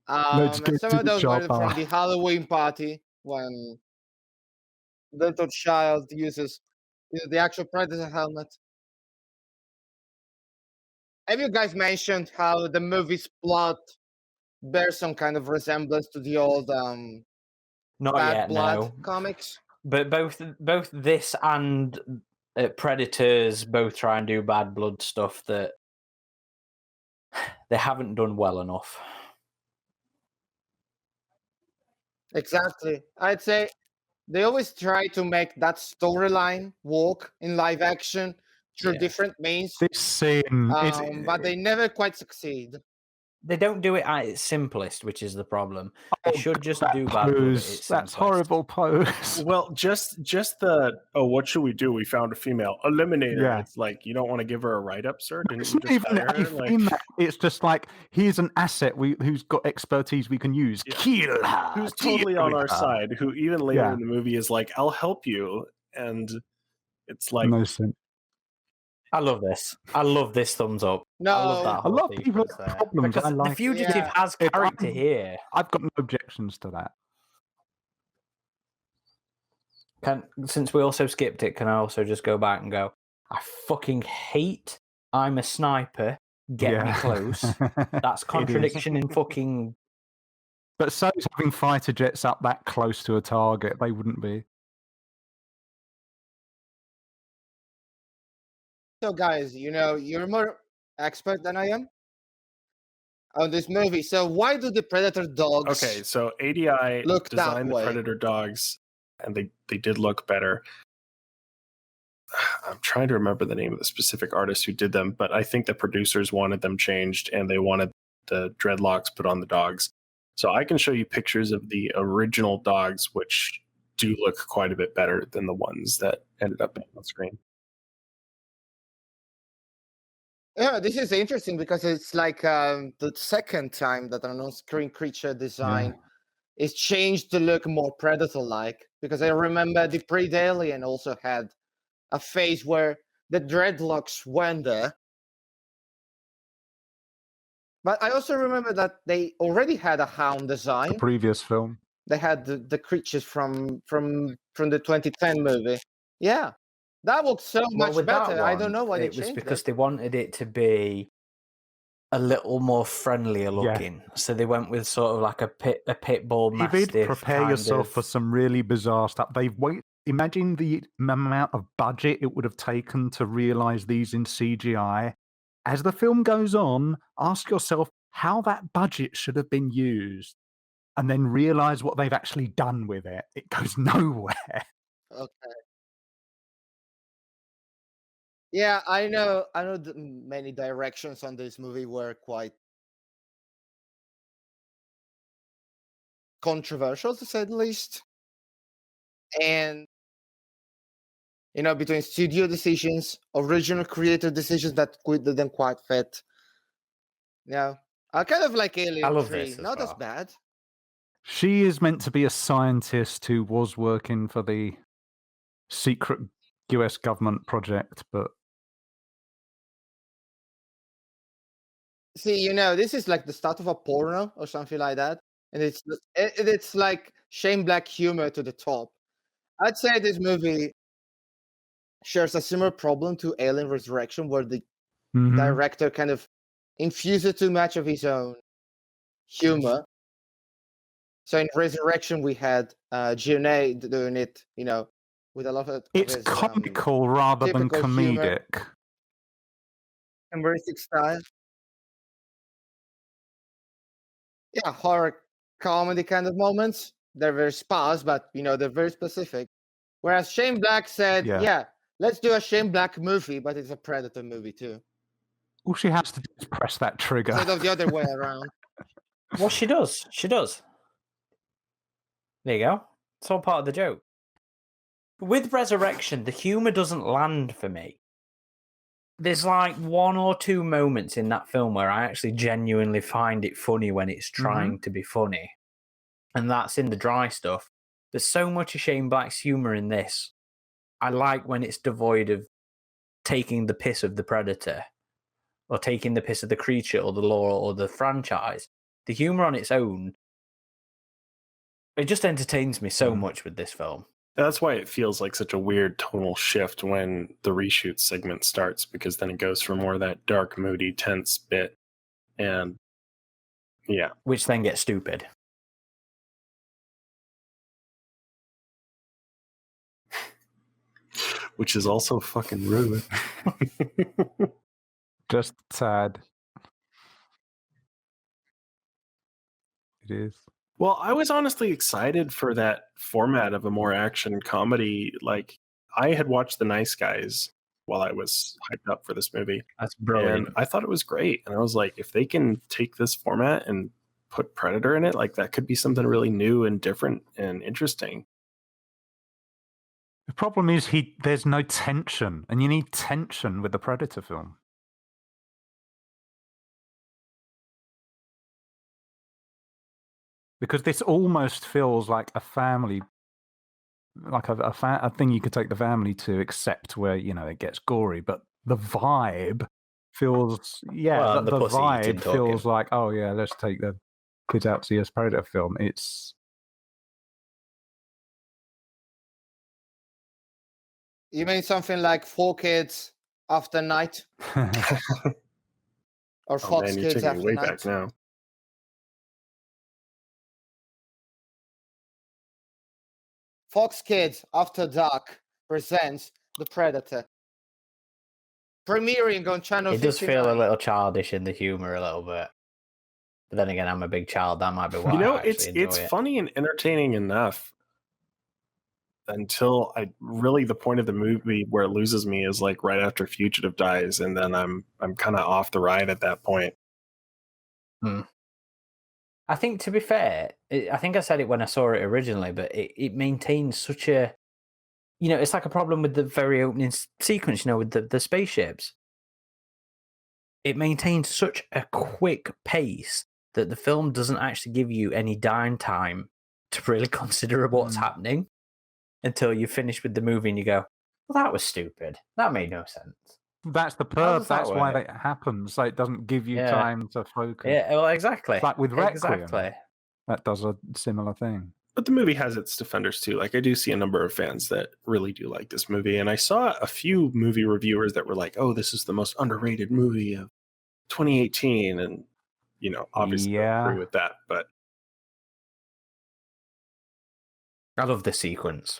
Let's And get some to of the those were chopper. from the Halloween party when the little child uses the actual Predator helmet. Have you guys mentioned how the movie's plot bears some kind of resemblance to the old Not Bad yet, Blood no. comics? But both this and Predators both try and do bad blood stuff that they haven't done well enough. Exactly. I'd say they always try to make that storyline walk in live action through Yeah. different means, This scene, but they never quite succeed. They don't do it at its simplest, which is the problem. They Oh, should just that do bad blood at pose, its that's simplest. horrible pose. Well, just the what should we do? We found a female. Eliminate her. Yeah. It's like, you don't want to give her a write up, sir? Didn't It's you not just even hire a her? Like, female. It's just like, here's an asset who's got expertise we can use. Yeah. Kill her. who's deal totally on with our her. side, who even later Yeah. in the movie is like, I'll help you. And it's like, No sense. I love this. I love this thumbs up. No, I love that A whole lot of people sequence have there. problems. Because I the like. Fugitive Yeah. has If character I'm- here. I've got no objections to that. Since we also skipped it, can I also just go back and go, I fucking hate I'm a sniper, get me close. That's It is. contradiction in fucking... But so is having fighter jets up that close to a target. They wouldn't be. So, guys, you're more expert than I am on this movie. So, why do the Predator dogs? okay, so ADI Look that designed the way. Predator dogs, and they did look better. I'm trying to remember the name of the specific artist who did them, but I think the producers wanted them changed, and they wanted the dreadlocks put on the dogs. So I can show you pictures of the original dogs, which do look quite a bit better than the ones that ended up being on screen. Yeah, this is interesting because it's like the second time that an on-screen creature design is changed to look more Predator-like. Because I remember the Predalien also had a phase where the dreadlocks went there. But I also remember that they already had a hound The design. previous film. They had the creatures from the 2010 movie. Yeah, that looked so much with that better. I don't one, know why they it was changed because it. they wanted it to be a little more friendlier looking. So they went with sort of like a pit bull mastiff. David, prepare yourself for some really bizarre stuff. Imagine the amount of budget it would have taken to realize these in CGI. As the film goes on, ask yourself how that budget should have been used, and then realize what they've actually done with it. It goes nowhere. Okay. Yeah, I know. Many directions on this movie were quite controversial, to say the least. And between studio decisions, original creator decisions that didn't quite fit. Yeah, I kind of like Alien I love 3. this as Not as well. bad. She is meant to be a scientist who was working for the secret US government project, but See, this is like the start of a porno or something like that, and it's like Shane Black humor to the top. I'd say this movie shares a similar problem to Alien Resurrection, where the Mhm. director kind of infuses too much of his own humor. So in Resurrection, we had Gianna doing it, with a lot of It's his comical rather than typical humor. comedic. humoristic style. Yeah, horror comedy kind of moments. They're very sparse, but they're very specific. Whereas Shane Black said, Yeah. yeah, let's do a Shane Black movie, but it's a Predator movie too. All she has to do is press that trigger. Instead of the other way around. Well, she does. She does. There you go. It's all part of the joke. With Resurrection, the humour doesn't land for me. There's like one or two moments in that film where I actually genuinely find it funny when it's trying to be funny. And that's in the dry stuff. There's so much of Shane Black's humour in this. I like when it's devoid of taking the piss of the Predator or taking the piss of the creature or the lore or the franchise. The humour on its own, it just entertains me so much with this film. That's why it feels like such a weird tonal shift when the reshoot segment starts, because then it goes for more of that dark, moody, tense bit. And yeah. Which then gets stupid. Which is also fucking rude. Just sad. It is. Well, I was honestly excited for that format of a more action comedy. Like, I had watched The Nice Guys while I was hyped up for this movie. That's brilliant. And I thought it was great. And I was like, if they can take this format and put Predator in it, like that could be something really new and different and interesting. The problem is there's no tension, and you need tension with the Predator film. Because this almost feels like a family, like a thing you could take the family to, except where, it gets gory. But the vibe feels, Well, the the pussy eating vibe feels talking. like, oh yeah, let's take the kids out to see a Predator film. It's... You mean something like 4Kids After Night? Or Fox Man, you're Kids taking After me way Night? back now. Fox Kids After Dark presents The Predator. Premiering on Channel 59. It does feel a little childish in the humour a little bit. But then again, I'm a big child. That might be why I actually enjoy it. Funny and entertaining enough until the point of the movie where it loses me is like right after Fugitive dies, and then I'm kind of off the ride at that point. I think, to be fair, I think I said it when I saw it originally, but it maintains such a, it's like a problem with the very opening sequence, with the spaceships. It maintains such a quick pace that the film doesn't actually give you any downtime to really consider what's happening until you finish with the movie and you go, well, that was stupid. That made no sense. That's the purpose. That's why that happens. So it doesn't give you time to focus. Yeah, well, exactly. It's like with Requiem. Exactly. That does a similar thing. But the movie has its defenders too. Like, I do see a number of fans that really do like this movie. And I saw a few movie reviewers that were like, oh, this is the most underrated movie of 2018. And, obviously I agree with that. But I love the sequence.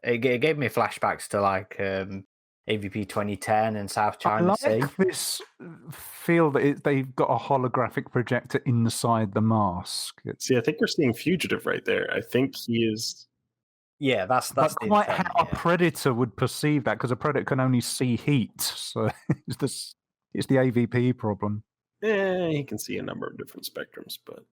It gave me flashbacks to like AVP 2010 and South China Sea. I like this feel that they've got a holographic projector inside the mask. See, I think we're seeing Fugitive right there. I think he is. Yeah, that's quite how a Predator would perceive that, because a Predator can only see heat. So it's the AVP problem. He can see a number of different spectrums, but.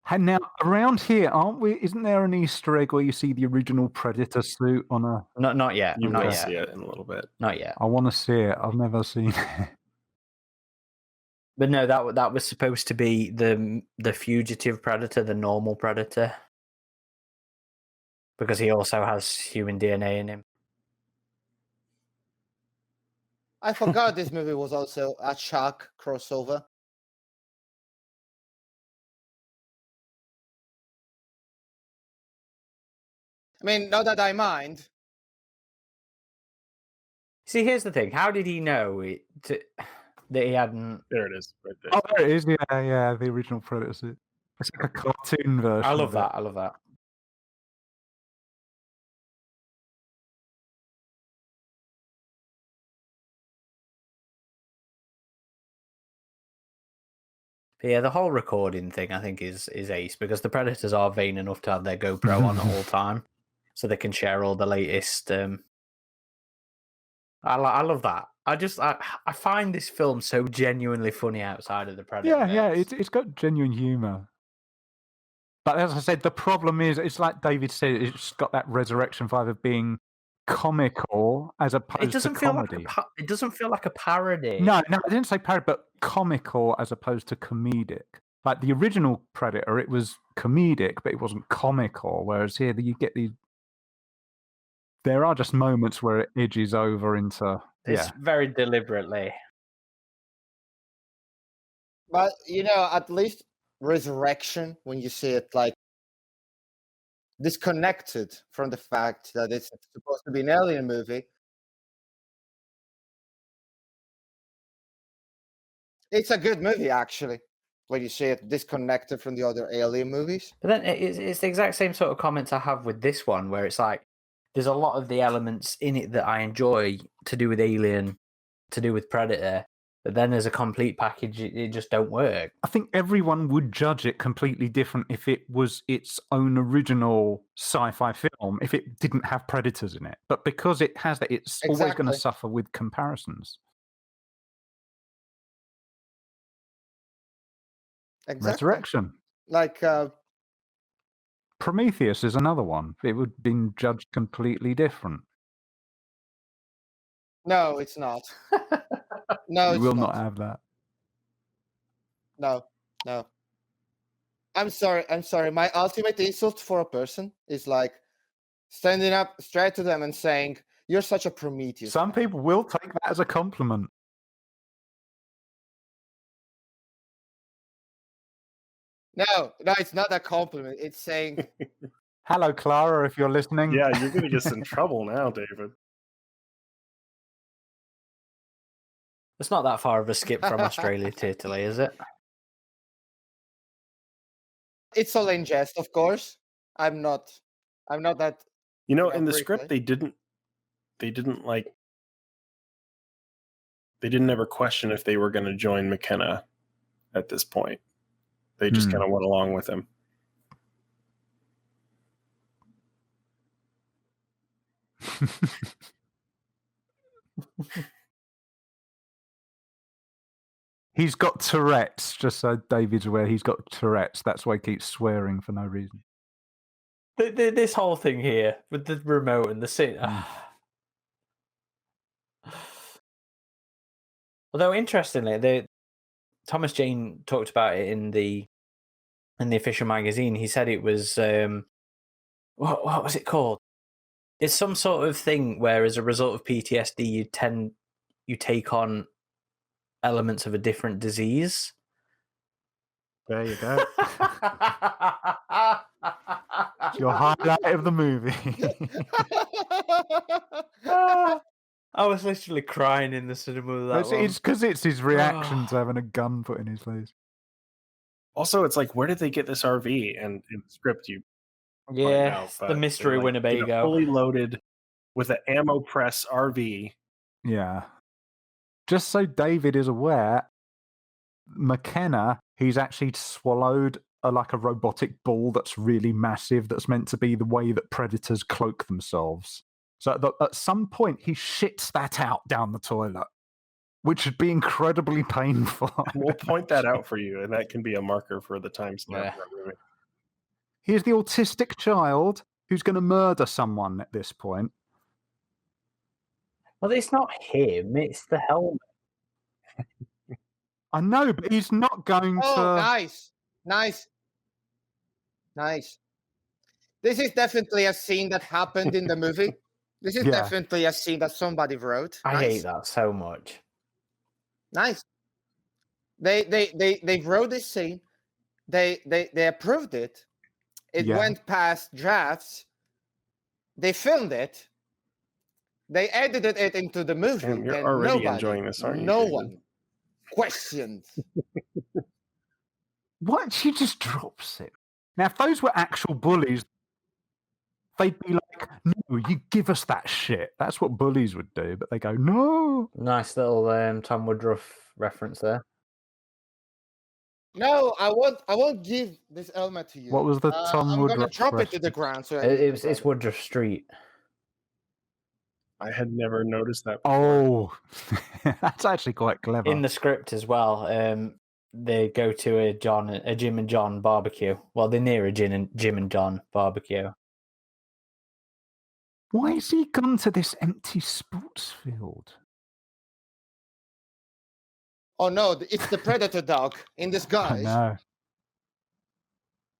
And now around here, aren't we? Isn't there an Easter egg where you see the original Predator suit on a? Not yet. You not will yet. see it in a little bit. Not yet. I want to see it. I've never seen it. But no, that was supposed to be the fugitive Predator, the normal Predator, because he also has human DNA in him. I forgot this movie was also a Chuck crossover. I mean, not that I mind. See, here's the thing. How did he know that he hadn't... There it is, right there. Oh, there it is. Yeah, the original Predator. It's like a cartoon version. I love of it. that. I love that. But yeah, the whole recording thing, I think, is ace, because the Predators are vain enough to have their GoPro on at all time, so they can share all the latest. I love that. I find this film so genuinely funny outside of the Predator. Yeah, it's got genuine humour. But as I said, the problem is, it's like David said, it's got that resurrection vibe of being comical as opposed to comedy. It doesn't feel like a parody. No, I didn't say parody, but comical as opposed to comedic. Like the original Predator, it was comedic, but it wasn't comical. Whereas here, you get these. There are just moments where it edges over into. It's very deliberately. But at least Resurrection, when you see it like disconnected from the fact that it's supposed to be an alien movie, it's a good movie actually. When you see it disconnected from the other alien movies. But then it's the exact same sort of comments I have with this one, where it's like there's a lot of the elements in it that I enjoy to do with Alien, to do with Predator, but then as a complete package, it just don't work. I think everyone would judge it completely different if it was its own original sci-fi film, if it didn't have predators in it. But because it has that, it's always going to suffer with comparisons. Exactly. Resurrection. Like Prometheus is another one. It would have been judged completely different. No, it's not. No, You it's will not have that. No. I'm sorry. My ultimate insult for a person is like standing up straight to them and saying, "You're such a Prometheus." Some people will take that as a compliment. No, it's not a compliment. It's saying, "Hello, Clara, if you're listening." Yeah, you're going to get in trouble now, David. It's not that far of a skip from Australia to Italy, is it? It's all in jest, of course. I'm not that. In the script, they didn't ever question if they were going to join McKenna at this point. They just kind of went along with him. He's got Tourette's, just so David's aware. He's got Tourette's. That's why he keeps swearing for no reason. This whole thing here with the remote and the scene. Although interestingly, Thomas Jane talked about it in the official magazine. He said it was what was it called? It's some sort of thing where, as a result of PTSD, you take on elements of a different disease. There you go. Your highlight of the movie. I was literally crying in the cinema with that one. It's because it's his reaction to having a gun put in his face. Also, it's like, where did they get this RV? And in the script, you find out, the mystery Winnebago, fully loaded with an ammo press RV. Yeah. Just so David is aware, McKenna, he's actually swallowed a robotic ball that's really massive, that's meant to be the way that predators cloak themselves. So at some point, he shits that out down the toilet, which would be incredibly painful. We'll point that out for you, and that can be a marker for the timestamp. Here's the autistic child who's going to murder someone at this point. Well, it's not him, it's the helmet. I know, but he's not going to... Oh, nice. This is definitely a scene that happened in the movie. This is definitely a scene that somebody wrote. I hate that so much. Nice. They wrote this scene. They approved it. It went past drafts. They filmed it. They edited it into the movie. Damn, you're and already enjoying this, aren't you? No David? one questions. What? She just drops it. Now, if those were actual bullies, they'd be like, no, you give us that shit. That's what bullies would do. But they go, no. Nice little Tom Woodruff reference there. No, I won't give this helmet to you. What was the Tom Woodruff? I'm gonna drop it to the ground. So it's Woodruff Street. I had never noticed that before. Oh, that's actually quite clever. In the script as well, they go to a Jim and John barbecue. Well, they're near a Jim and John barbecue. Why has he gone to this empty sports field? Oh no, it's the Predator dog in disguise. No.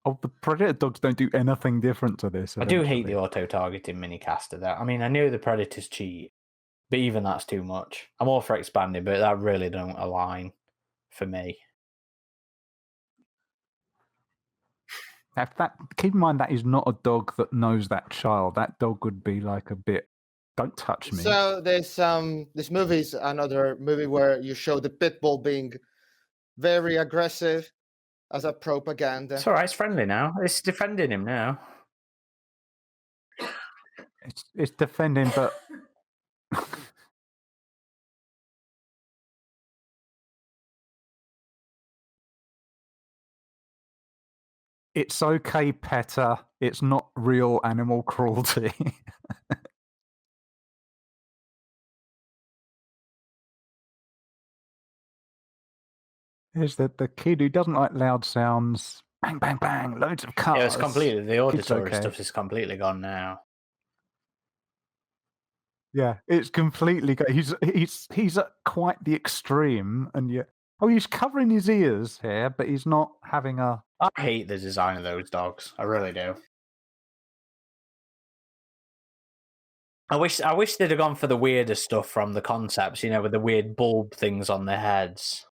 Oh, the Predator dogs don't do anything different to this. I do hate the auto-targeting minicaster there. I mean, I know the Predators cheat, but even that's too much. I'm all for expanding, but that really don't align for me. Keep in mind, that is not a dog that knows that child. That dog would be like a bit, don't touch me. So there's this movie is another movie where you show the pit bull being very aggressive as a propaganda. It's all right. It's friendly now. It's defending him now. It's defending, but it's okay, PETA. It's not real animal cruelty. There's the kid who doesn't like loud sounds. Bang, bang, bang. Loads of cars. Yeah, it's completely, the auditory stuff is completely gone now. Yeah, it's completely gone. He's at quite the extreme, and yet, he's covering his ears here, but he's not having a... I hate the design of those dogs. I really do. I wish they'd have gone for the weirder stuff from the concepts, with the weird bulb things on their heads.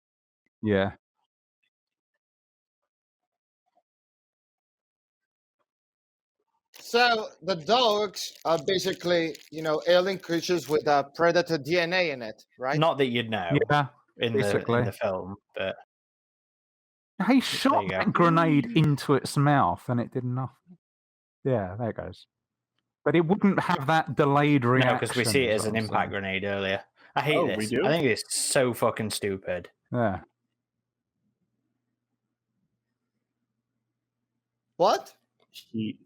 Yeah. So the dogs are basically, alien creatures with a predator DNA in it, right? Not that you'd know. Yeah, in the film, but he shot that grenade into its mouth and it did nothing. Yeah, there it goes. But it wouldn't have that delayed reaction. No, because we see it as an impact grenade earlier. I hate this. We do? I think it's so fucking stupid. Yeah. What? He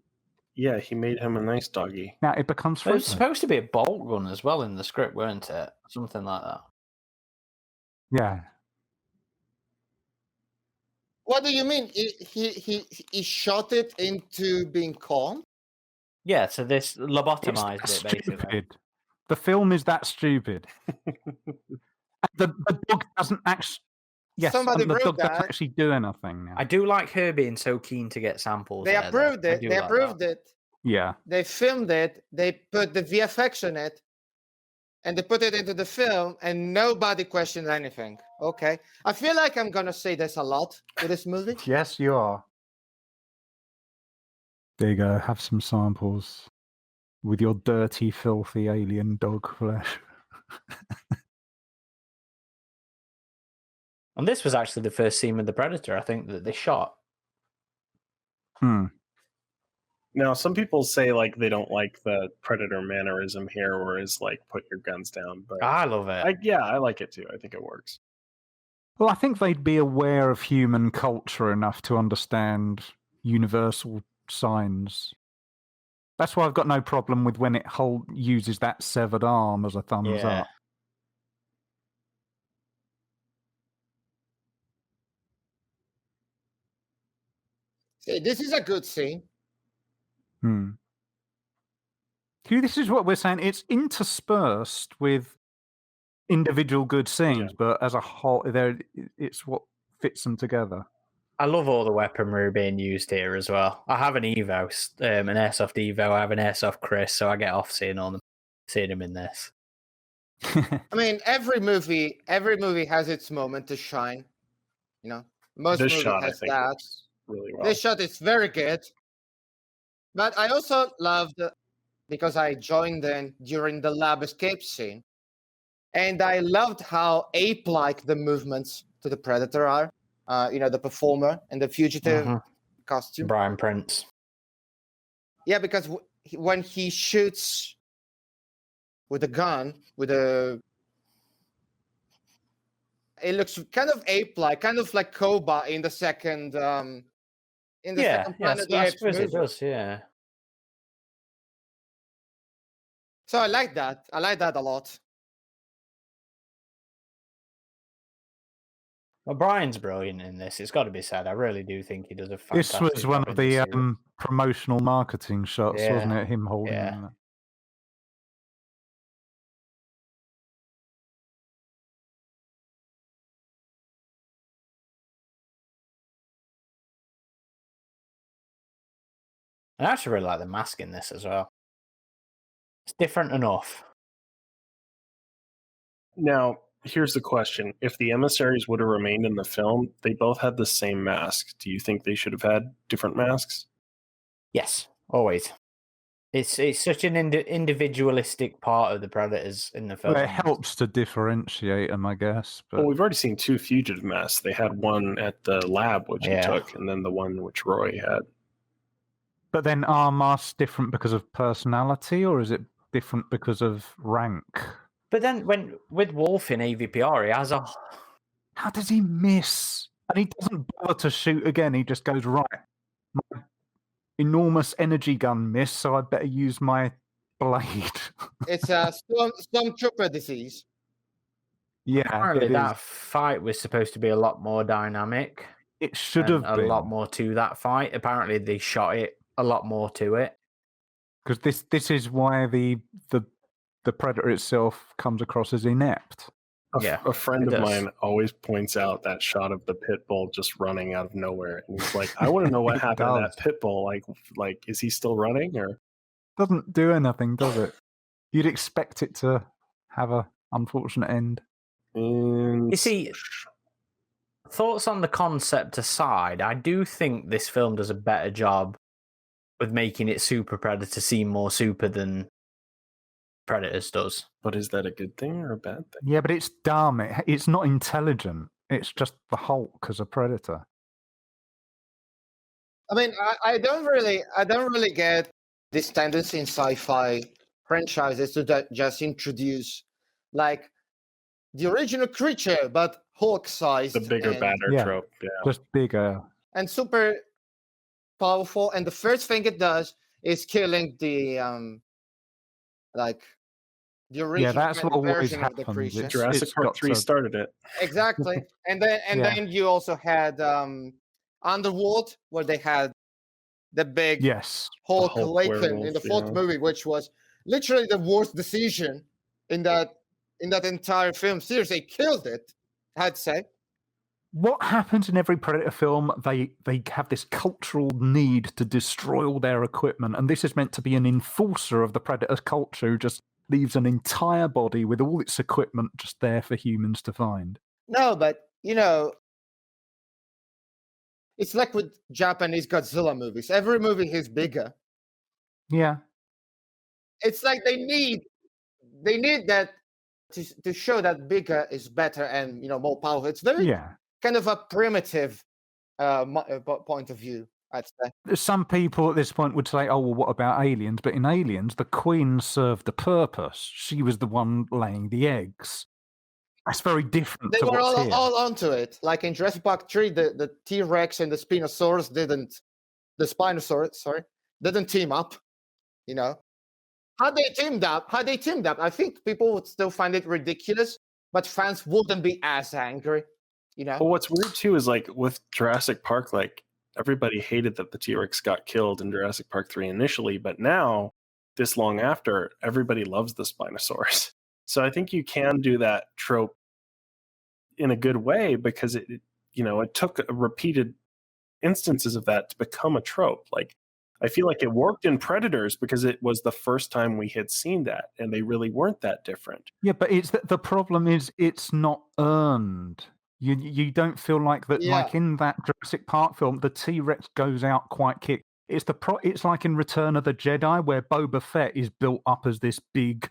made him a nice doggy. Now it becomes It was supposed to be a bolt gun as well in the script, weren't it? Something like that. Yeah. What do you mean? He shot it into being calm? Yeah, so this lobotomized it, basically. Stupid. The film is that stupid. the dog doesn't actually... Yes, Somebody the dog that. doesn't actually do anything now. I do like her being so keen to get samples. They approved it. They approved it. Yeah. They filmed it. They put the VFX on it. And they put it into the film, and nobody questioned anything. Okay. I feel like I'm going to say this a lot with this movie. Yes, you are. There you go. Have some samples with your dirty, filthy alien dog flesh. And this was actually the first scene with the Predator, I think, that they shot. Now, some people say they don't like the Predator mannerism here, whereas put your guns down. But I love it. I like it too. I think it works. Well, I think they'd be aware of human culture enough to understand universal signs. That's why I've got no problem with when it uses that severed arm as a thumbs up. See, this is a good scene. This is what we're saying. It's interspersed with individual good scenes, but as a whole, it's what fits them together. I love all the weaponry being used here as well. I have an Evo, an Airsoft Evo. I have an Airsoft Chris, so I get off seeing all them. seeing him in this. I mean, every movie has its moment to shine. You know, most This movie shot, I has think, that. works really well. This shot is very good, but I also loved because I joined in during the lab escape scene, and I loved how ape-like the movements to the Predator are. The performer and the fugitive costume. Brian Prince. Yeah, because when he shoots with a gun, it looks kind of ape-like, kind of like Koba in the second second Planet of the I Apes suppose movie. it does, yeah. So I like that. I like that a lot. Well, Brian's brilliant in this. It's got to be said. I really do think he does a fantastic This was one job of in this the series. promotional marketing shots, wasn't it? Him holding Yeah. them. I actually really like the mask in this as well. It's different enough. Now, here's the question. If the emissaries would have remained in the film, they both had the same mask. Do you think they should have had different masks? Yes, always. It's such an individualistic part of the Predators in the film. Well, it helps to differentiate them, I guess. But Well, we've already seen two fugitive masks. They had one at the lab, which he took, and then the one which Roy had. But then are masks different because of personality, or is it different because of rank? But then with Wolf in AVPR, he has a... How does he miss? And he doesn't bother to shoot again. He just goes, right, my enormous energy gun missed, so I better use my blade. It's a stormtrooper disease. Yeah, Apparently it that is. fight was supposed to be a lot more dynamic. It should have been. A lot more to that fight. Apparently they shot it a lot more to it. Because this is why the Predator itself comes across as inept. A friend it of does. mine always points out that shot of the pit bull just running out of nowhere, and he's like, "I want to know what It happened to does. that pit bull. Like, is he still running?" Or Doesn't do anything, does it? You'd expect it to have a unfortunate end. You see, thoughts on the concept aside, I do think this film does a better job with making it Super Predator seem more super than Predators does. But is that a good thing or a bad thing? Yeah, but it's dumb. It's not intelligent. It's just the Hulk as a predator. I mean, I don't really get this tendency in sci-fi franchises to just introduce like the original creature, but Hulk-sized, The bigger, badder trope. Yeah, just bigger and super powerful. And the first thing it does is killing the the original that's what always version of the happens. creature. Jurassic Park 3 started it. Exactly. And then you also had Underworld, where they had the big Hulk Awaken werewolf, in the fourth movie, which was literally the worst decision in that entire film series. They killed it, I'd say. What happens in every Predator film, they have this cultural need to destroy all their equipment, and this is meant to be an enforcer of the Predator culture who just leaves an entire body with all its equipment just there for humans to find. No, but it's like with Japanese Godzilla movies. Every movie is bigger. Yeah. It's like they need that to show that bigger is better and more powerful. It's very kind of a primitive point of view, I'd say. Some people at this point would say, oh, well, what about Aliens? But in Aliens, the Queen served the purpose. She was the one laying the eggs. That's very different They to were what's here. all onto it. Like in Jurassic Park 3, the T-Rex and the Spinosaurus didn't team up, Had they teamed up, I think people would still find it ridiculous, but fans wouldn't be as angry, Well, what's weird too is like with Jurassic Park, like everybody hated that the T-Rex got killed in Jurassic Park 3 initially, but now, this long after, everybody loves the Spinosaurus. So I think you can do that trope in a good way because it took repeated instances of that to become a trope. Like I feel like it worked in Predators because it was the first time we had seen that, and they really weren't that different. Yeah, but it's the problem is it's not earned. You don't feel like that. Yeah. Like in that Jurassic Park film, the T-Rex goes out quite quick. It's like in Return of the Jedi where Boba Fett is built up as this big,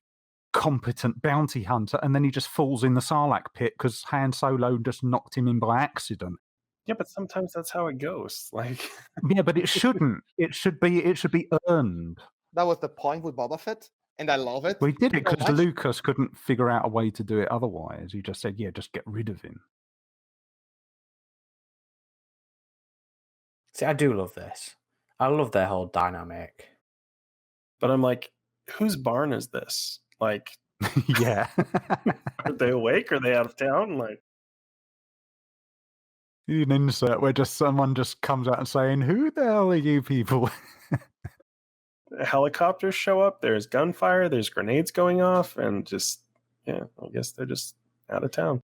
competent bounty hunter, and then he just falls in the Sarlacc pit because Han Solo just knocked him in by accident. Yeah, but sometimes that's how it goes. Like, Yeah, but it shouldn't. It should be earned. That was the point with Boba Fett, and I love it. We did it so because much. Lucas couldn't figure out a way to do it otherwise. He just said, "Yeah, just get rid of him." See, I do love this. I love their whole dynamic. but I'm like, whose barn is this? Like, Yeah. are they awake? Are they out of town? Like, An insert where someone just comes out and saying, "Who the hell are you people?" helicopters show up. There's gunfire. There's grenades going off, and just I guess they're just out of town.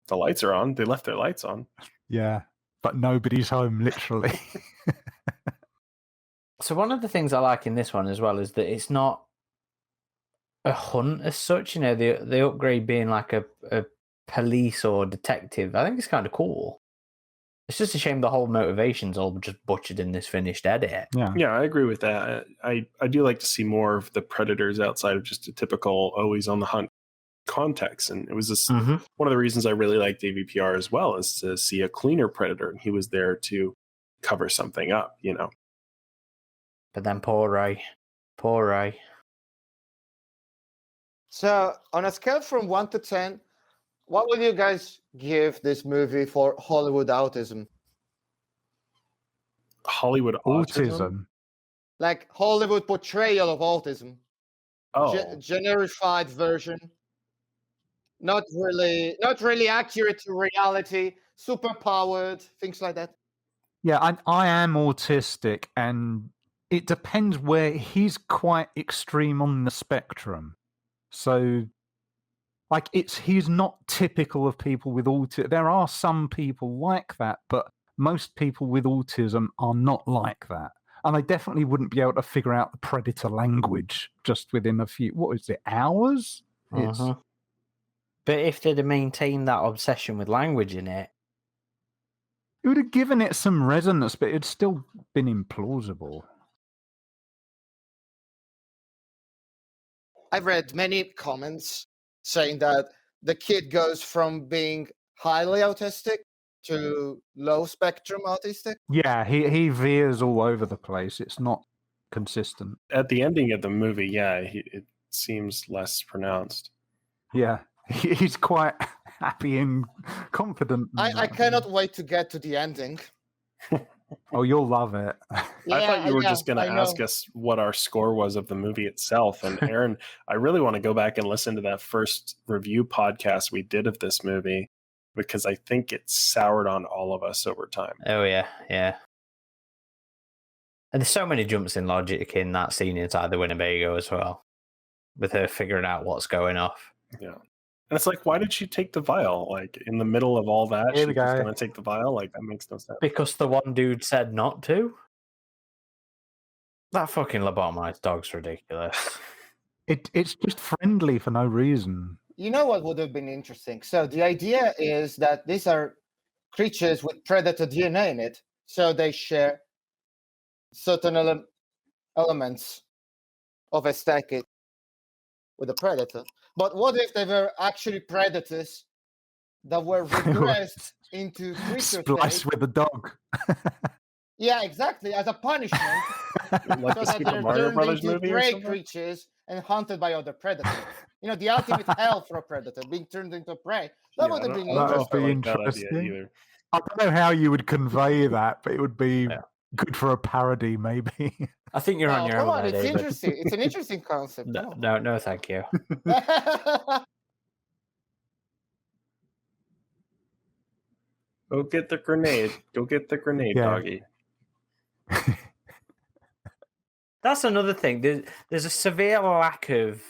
The lights are on. They left their lights on. Yeah, but nobody's home, literally. So one of the things I like in this one as well is that it's not a hunt as such. You know, the upgrade being like a police or detective. I think it's kind of cool. It's just a shame the whole motivation's all just butchered in this finished edit. Yeah, I agree with that. I do like to see more of the Predators outside of just a typical always on the hunt context. And it was just one of the reasons I really liked AVPR as well, is to see a cleaner Predator. And he was there to cover something up, you know. But then poor Ray. So, on a scale from 1 to 10, what would you guys give this movie for Hollywood autism? Hollywood autism? Like Hollywood portrayal of autism. Oh. Generified version. Not really accurate to reality. Super powered, things like that. Yeah, I am autistic, and it depends where he's quite extreme on the spectrum. So, like, he's not typical of people with autism. There are some people like that, but most people with autism are not like that. And I definitely wouldn't be able to figure out the Predator language just within a few, hours? But if they'd have maintained that obsession with language in it, it would have given it some resonance, but it'd still been implausible. I've read many comments saying that the kid goes from being highly autistic to low spectrum autistic. Yeah, he veers all over the place. It's not consistent. At the ending of the movie, it seems less pronounced. Yeah, he's quite happy and confident. I cannot wait to get to the ending. Oh, you'll love it. I thought you were just going to ask us what our score was of the movie itself. And Aaron, I really want to go back and listen to that first review podcast we did of this movie, because I think it soured on all of us over time. Oh, yeah. And there's so many jumps in logic in that scene inside the Winnebago as well, with her figuring out what's going off. Yeah. And it's like, why did she take the vial? Like, in the middle of all that, she's just going to take the vial? Like, that makes no sense. Because the one dude said not to? That fucking lobotomized dog's ridiculous. It's just friendly for no reason. You know what would have been interesting? So the idea is that these are creatures with predator DNA in it, so they share certain elements of aesthetic with the predator. But what if they were actually predators that were regressed into creature Spliced with a dog? Yeah, exactly, as a punishment. Like so the that Super they're Mario turned Brothers into movie or prey something? creatures and hunted by other predators. You know, the ultimate hell for a predator, being turned into prey. That would have been interesting. Either. I don't know how you would convey that, but it would be good for a parody, maybe. I think you're on your own. It's interesting. It's an interesting concept. No, thank you. Go get the grenade. Go get the grenade, doggy. That's another thing. There's a severe lack of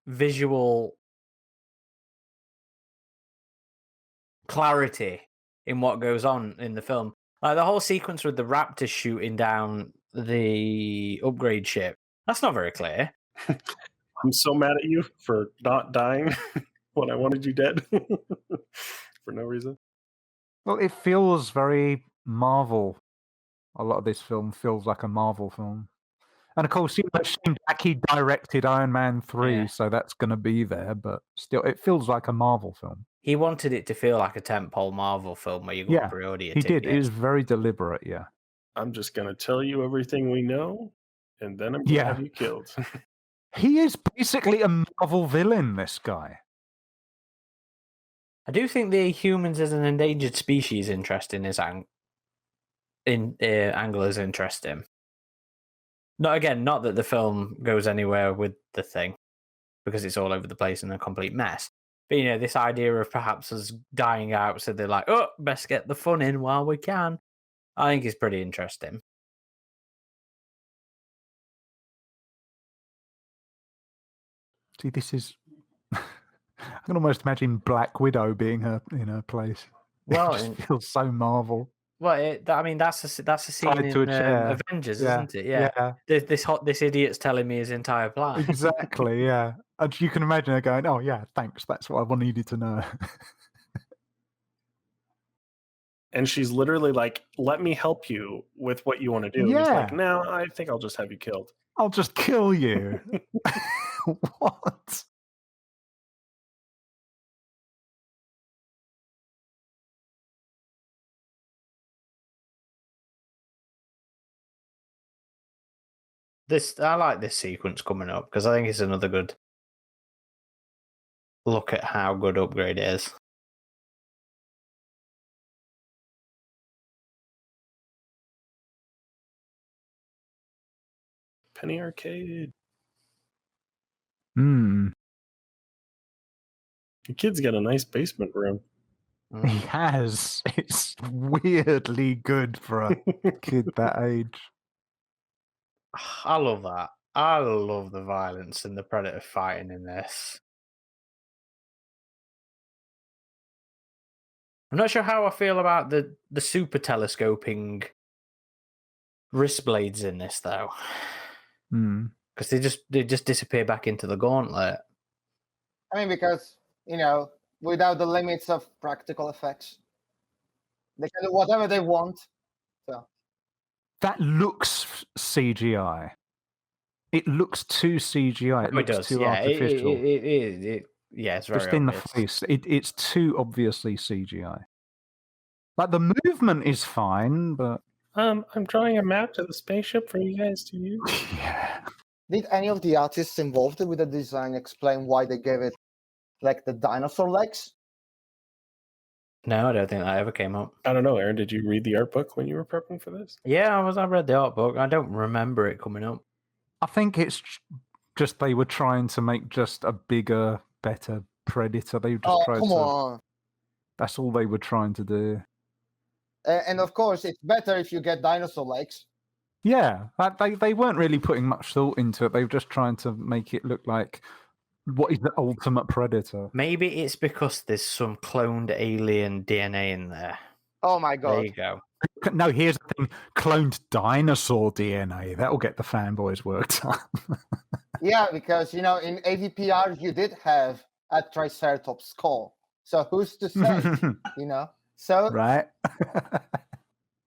visual clarity in what goes on in the film. Like the whole sequence with the raptors shooting down the upgrade ship. That's not very clear. I'm so mad at you for not dying when I wanted you dead for no reason. Well, it feels very Marvel. A lot of this film feels like a Marvel film. And of course, Shane Black, directed Iron Man 3, Yeah. so that's going to be there, but still, it feels like a Marvel film. He wanted it to feel like a tentpole Marvel film where you got pre-order your He did. tickets. It was very deliberate, yeah. I'm just going to tell you everything we know, and then I'm going to have you killed. He is basically a Marvel villain, this guy. I do think the humans as an endangered species interesting is angle is interesting. Not that the film goes anywhere with the thing, because it's all over the place and a complete mess. But, this idea of perhaps us dying out, so they're like, oh, best get the fun in while we can. I think it's pretty interesting. See, this is... I can almost imagine Black Widow being in her place. Well, it just feels so Marvel. Well, that's a scene in Avengers, isn't it? Yeah. This idiot's telling me his entire plan. Exactly, yeah. And you can imagine her going, oh, yeah, thanks. That's what I needed to know. And she's literally like, let me help you with what you want to do. Yeah. He's like, no, I think I'll just have you killed. I'll just kill you. What? I like this sequence coming up because I think it's another good look at how good Upgrade is. Penny Arcade. Hmm. The kid's got a nice basement room. He has. It's weirdly good for a kid that age. I love that. I love the violence and the Predator fighting in this. I'm not sure how I feel about the super telescoping wrist blades in this, though. Because they just disappear back into the gauntlet. I mean, because, without the limits of practical effects, they can do whatever they want. So that looks CGI. It looks too CGI. It looks too artificial. It's very just in obvious. the face. It's too obviously CGI. Like the movement is fine, but I'm drawing a map to the spaceship for you guys to use. Yeah. Did any of the artists involved with the design explain why they gave it like the dinosaur legs? No, I don't think that ever came up. I don't know, Aaron. Did you read the art book when you were prepping for this? Yeah, I read the art book. I don't remember it coming up. I think it's just they were trying to make just a bigger, better Predator. They just tried come on. That's all they were trying to do. And of course, it's better if you get dinosaur legs. Yeah, they weren't really putting much thought into it. They were just trying to make it look like what is the ultimate Predator. Maybe it's because there's some cloned alien DNA in there. Oh my god. There you go. No, here's the thing. Cloned dinosaur DNA. That'll get the fanboys worked up. Yeah, because, in AVPR, you did have a Triceratops skull. So who's to say, So Right.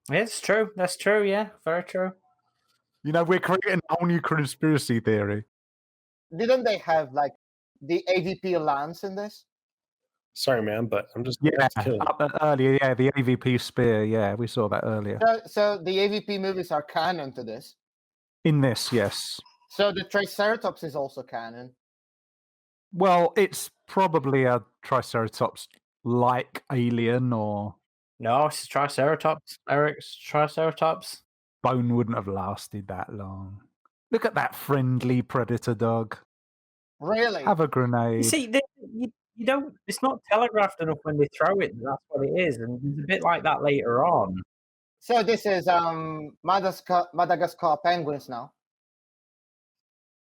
It's true. That's true, yeah. Very true. We're creating a whole new conspiracy theory. Didn't they have, like, the AVP lance in this? Sorry, man, but I'm just earlier. Yeah, the AVP spear. Yeah, we saw that earlier. So the AVP movies are canon to this. In this, yes. So the Triceratops is also canon. Well, it's probably a Triceratops-like alien, or no, it's Triceratops. Eric's Triceratops. Bone wouldn't have lasted that long. Look at that friendly Predator dog. Really? Have a grenade. You see, you don't. It's not telegraphed enough when they throw it. That's what it is, and it's a bit like that later on. So this is Madagascar penguins now.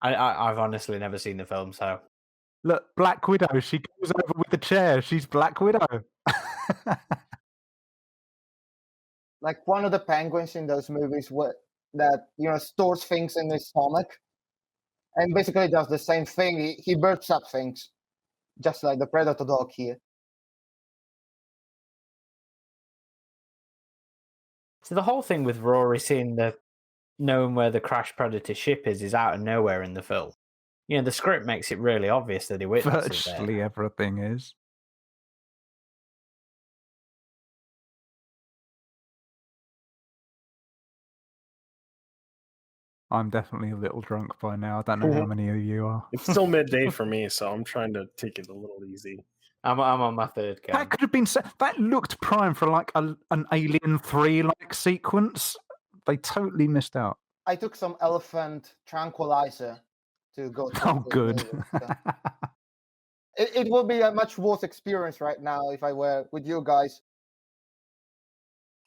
I've honestly never seen the film, so look, Black Widow. She goes over with the chair. She's Black Widow. like one of the penguins in those movies that stores things in his stomach, and basically does the same thing. He burps up things, just like the Predator dog here. So the whole thing with Rory knowing where the crash Predator ship is out of nowhere in the film. The script makes it really obvious that he witnesses it. Virtually everything is. I'm definitely a little drunk by now. I don't know how many of you are. It's still midday for me, so I'm trying to take it a little easy. I'm on my third can. That could have been that looked prime for like an Alien 3 like sequence. They totally missed out. I took some elephant tranquilizer to go to. Oh, good. So. It will be a much worse experience right now if I were with you guys.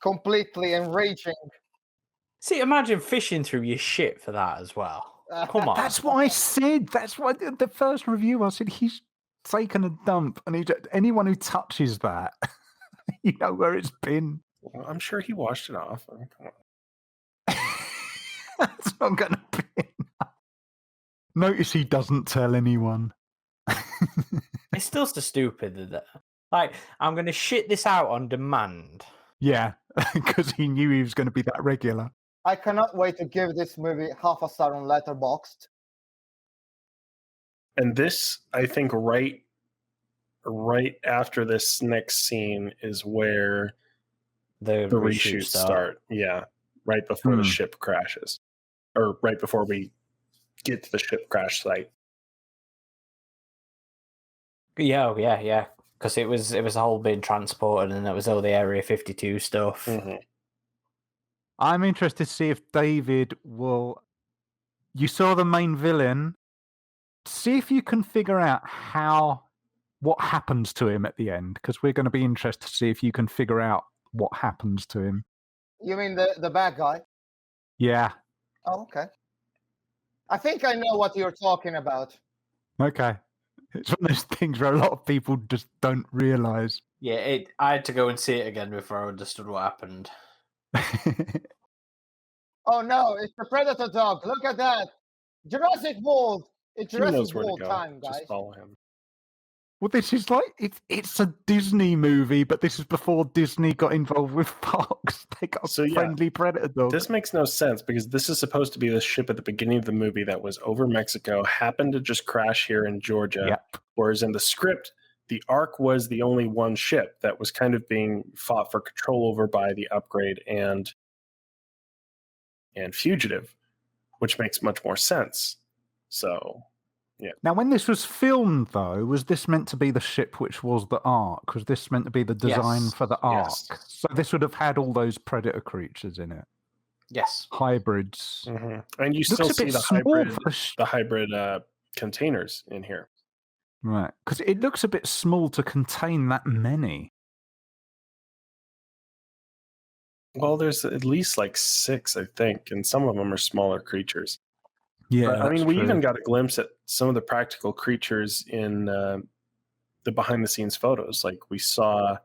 Completely enraging. See, imagine fishing through your shit for that as well. Come on. That's what I said. That's why the first review I said he's taken a dump, and anyone who touches that, you know where it's been. Well, I'm sure he washed it off. I mean, come on. That's not going to be enough. Notice he doesn't tell anyone. It's still so stupid that, like, I'm going to shit this out on demand. Yeah, because he knew he was going to be that regular. I cannot wait to give this movie half a star on Letterboxd. And this, I think, right after this next scene is where the reshoots start. Yeah, right before the ship crashes, or right before we get to the ship crash site. Yeah. Because it was the whole being transported, and it was all the Area 52 stuff. Mm-hmm. I'm interested to see if David will. You saw the main villain. See if you can figure out what happens to him at the end, because we're going to be interested to see if you can figure out what happens to him. You mean the bad guy? Yeah. Oh, okay. I think I know what you're talking about. Okay. It's one of those things where a lot of people just don't realise. Yeah, I had to go and see it again before I understood what happened. Oh no, it's the Predator dog. Look at that. Jurassic World. It's Jurassic World time, guys. Just follow him. Well, this is like, it's a Disney movie, but this is before Disney got involved with Fox. They got a friendly Predator dog. This makes no sense, because this is supposed to be the ship at the beginning of the movie that was over Mexico, happened to just crash here in Georgia. Yep. Whereas in the script, the Ark was the only one ship that was kind of being fought for control over by the Upgrade and Fugitive, which makes much more sense. So... yeah. Now, when this was filmed, though, was this meant to be the ship which was the Ark? Was this meant to be the design for the Ark? Yes. So this would have had all those Predator creatures in it. Yes. Hybrids. Mm-hmm. And you Looks still a see bit the small hybrid containers in here. Right. Because it looks a bit small to contain that many. Well, there's at least like 6, I think, and some of them are smaller creatures. Yeah, but, I mean, we even got a glimpse at some of the practical creatures in the behind-the-scenes photos. Like, we saw...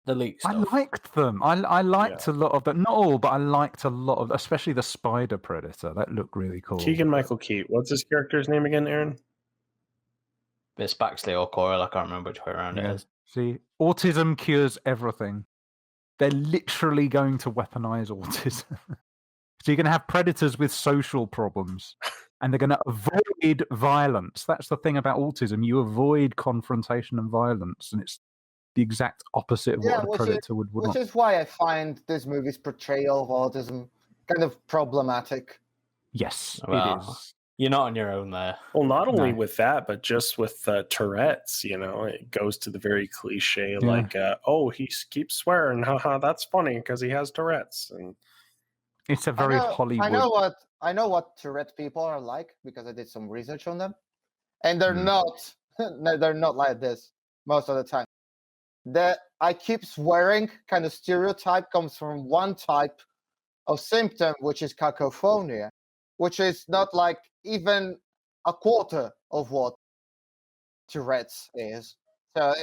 the leak stuff. I liked them. I liked a lot of them. Not all, but I liked a lot of, especially the spider predator. That looked really cool. Keegan-Michael Key. What's his character's name again, Aaron? It's Baxley or Coyle. I can't remember which way around it is. See, autism cures everything. They're literally going to weaponize autism. So you're going to have predators with social problems, and they're going to avoid violence. That's the thing about autism. You avoid confrontation and violence, and it's the exact opposite of what a predator would want. Which is why I find this movie's portrayal of autism kind of problematic. Yes, well, it is. You're not on your own there. Well, not only with that, but just with Tourette's, it goes to the very cliche, like, he keeps swearing, haha, that's funny because he has Tourette's. And it's a very Hollywood. I know what Tourette people are like because I did some research on them, and they're not like this most of the time. The I keep swearing kind of stereotype comes from one type of symptom, which is cacophonia, which is not like even a quarter of what Tourette's is. So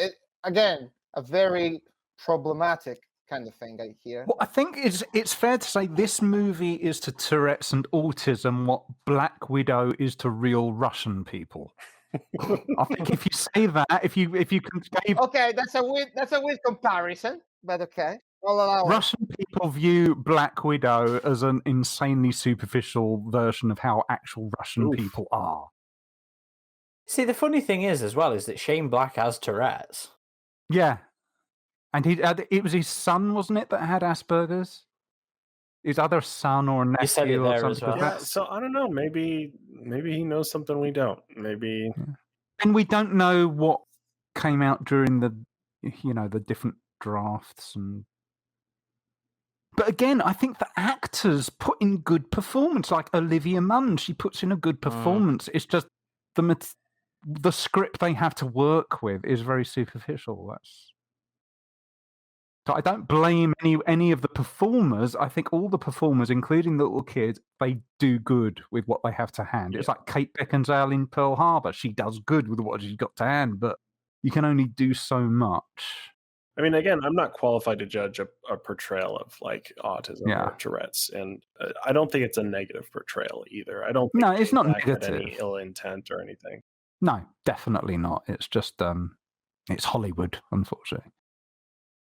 again, a very problematic kind of thing I hear. Well, I think it's fair to say this movie is to Tourette's and autism what Black Widow is to real Russian people. I think if you say that, if you can give Okay, that's a weird comparison, but okay. I'll allow it. Russian people view Black Widow as an insanely superficial version of how actual Russian people are. See, the funny thing is, as well, is that Shane Black has Tourette's. Yeah. And it was his son, wasn't it, that had Asperger's? His other son or nephew You said it or there something. as well. Yeah, so I don't know. Maybe he knows something we don't. Maybe. And we don't know what came out during the different drafts and. But again, I think the actors put in good performance. Like Olivia Munn, she puts in a good performance. It's just the script they have to work with is very superficial. So I don't blame any of the performers. I think all the performers, including the little kids, they do good with what they have to hand. It's like Kate Beckinsale in Pearl Harbor. She does good with what she's got to hand, but you can only do so much. I mean, again, I'm not qualified to judge a portrayal of like autism or Tourette's, and I don't think it's a negative portrayal either. I don't think no, it's not Black had negative. any ill intent or anything. No, definitely not. It's just it's Hollywood, unfortunately.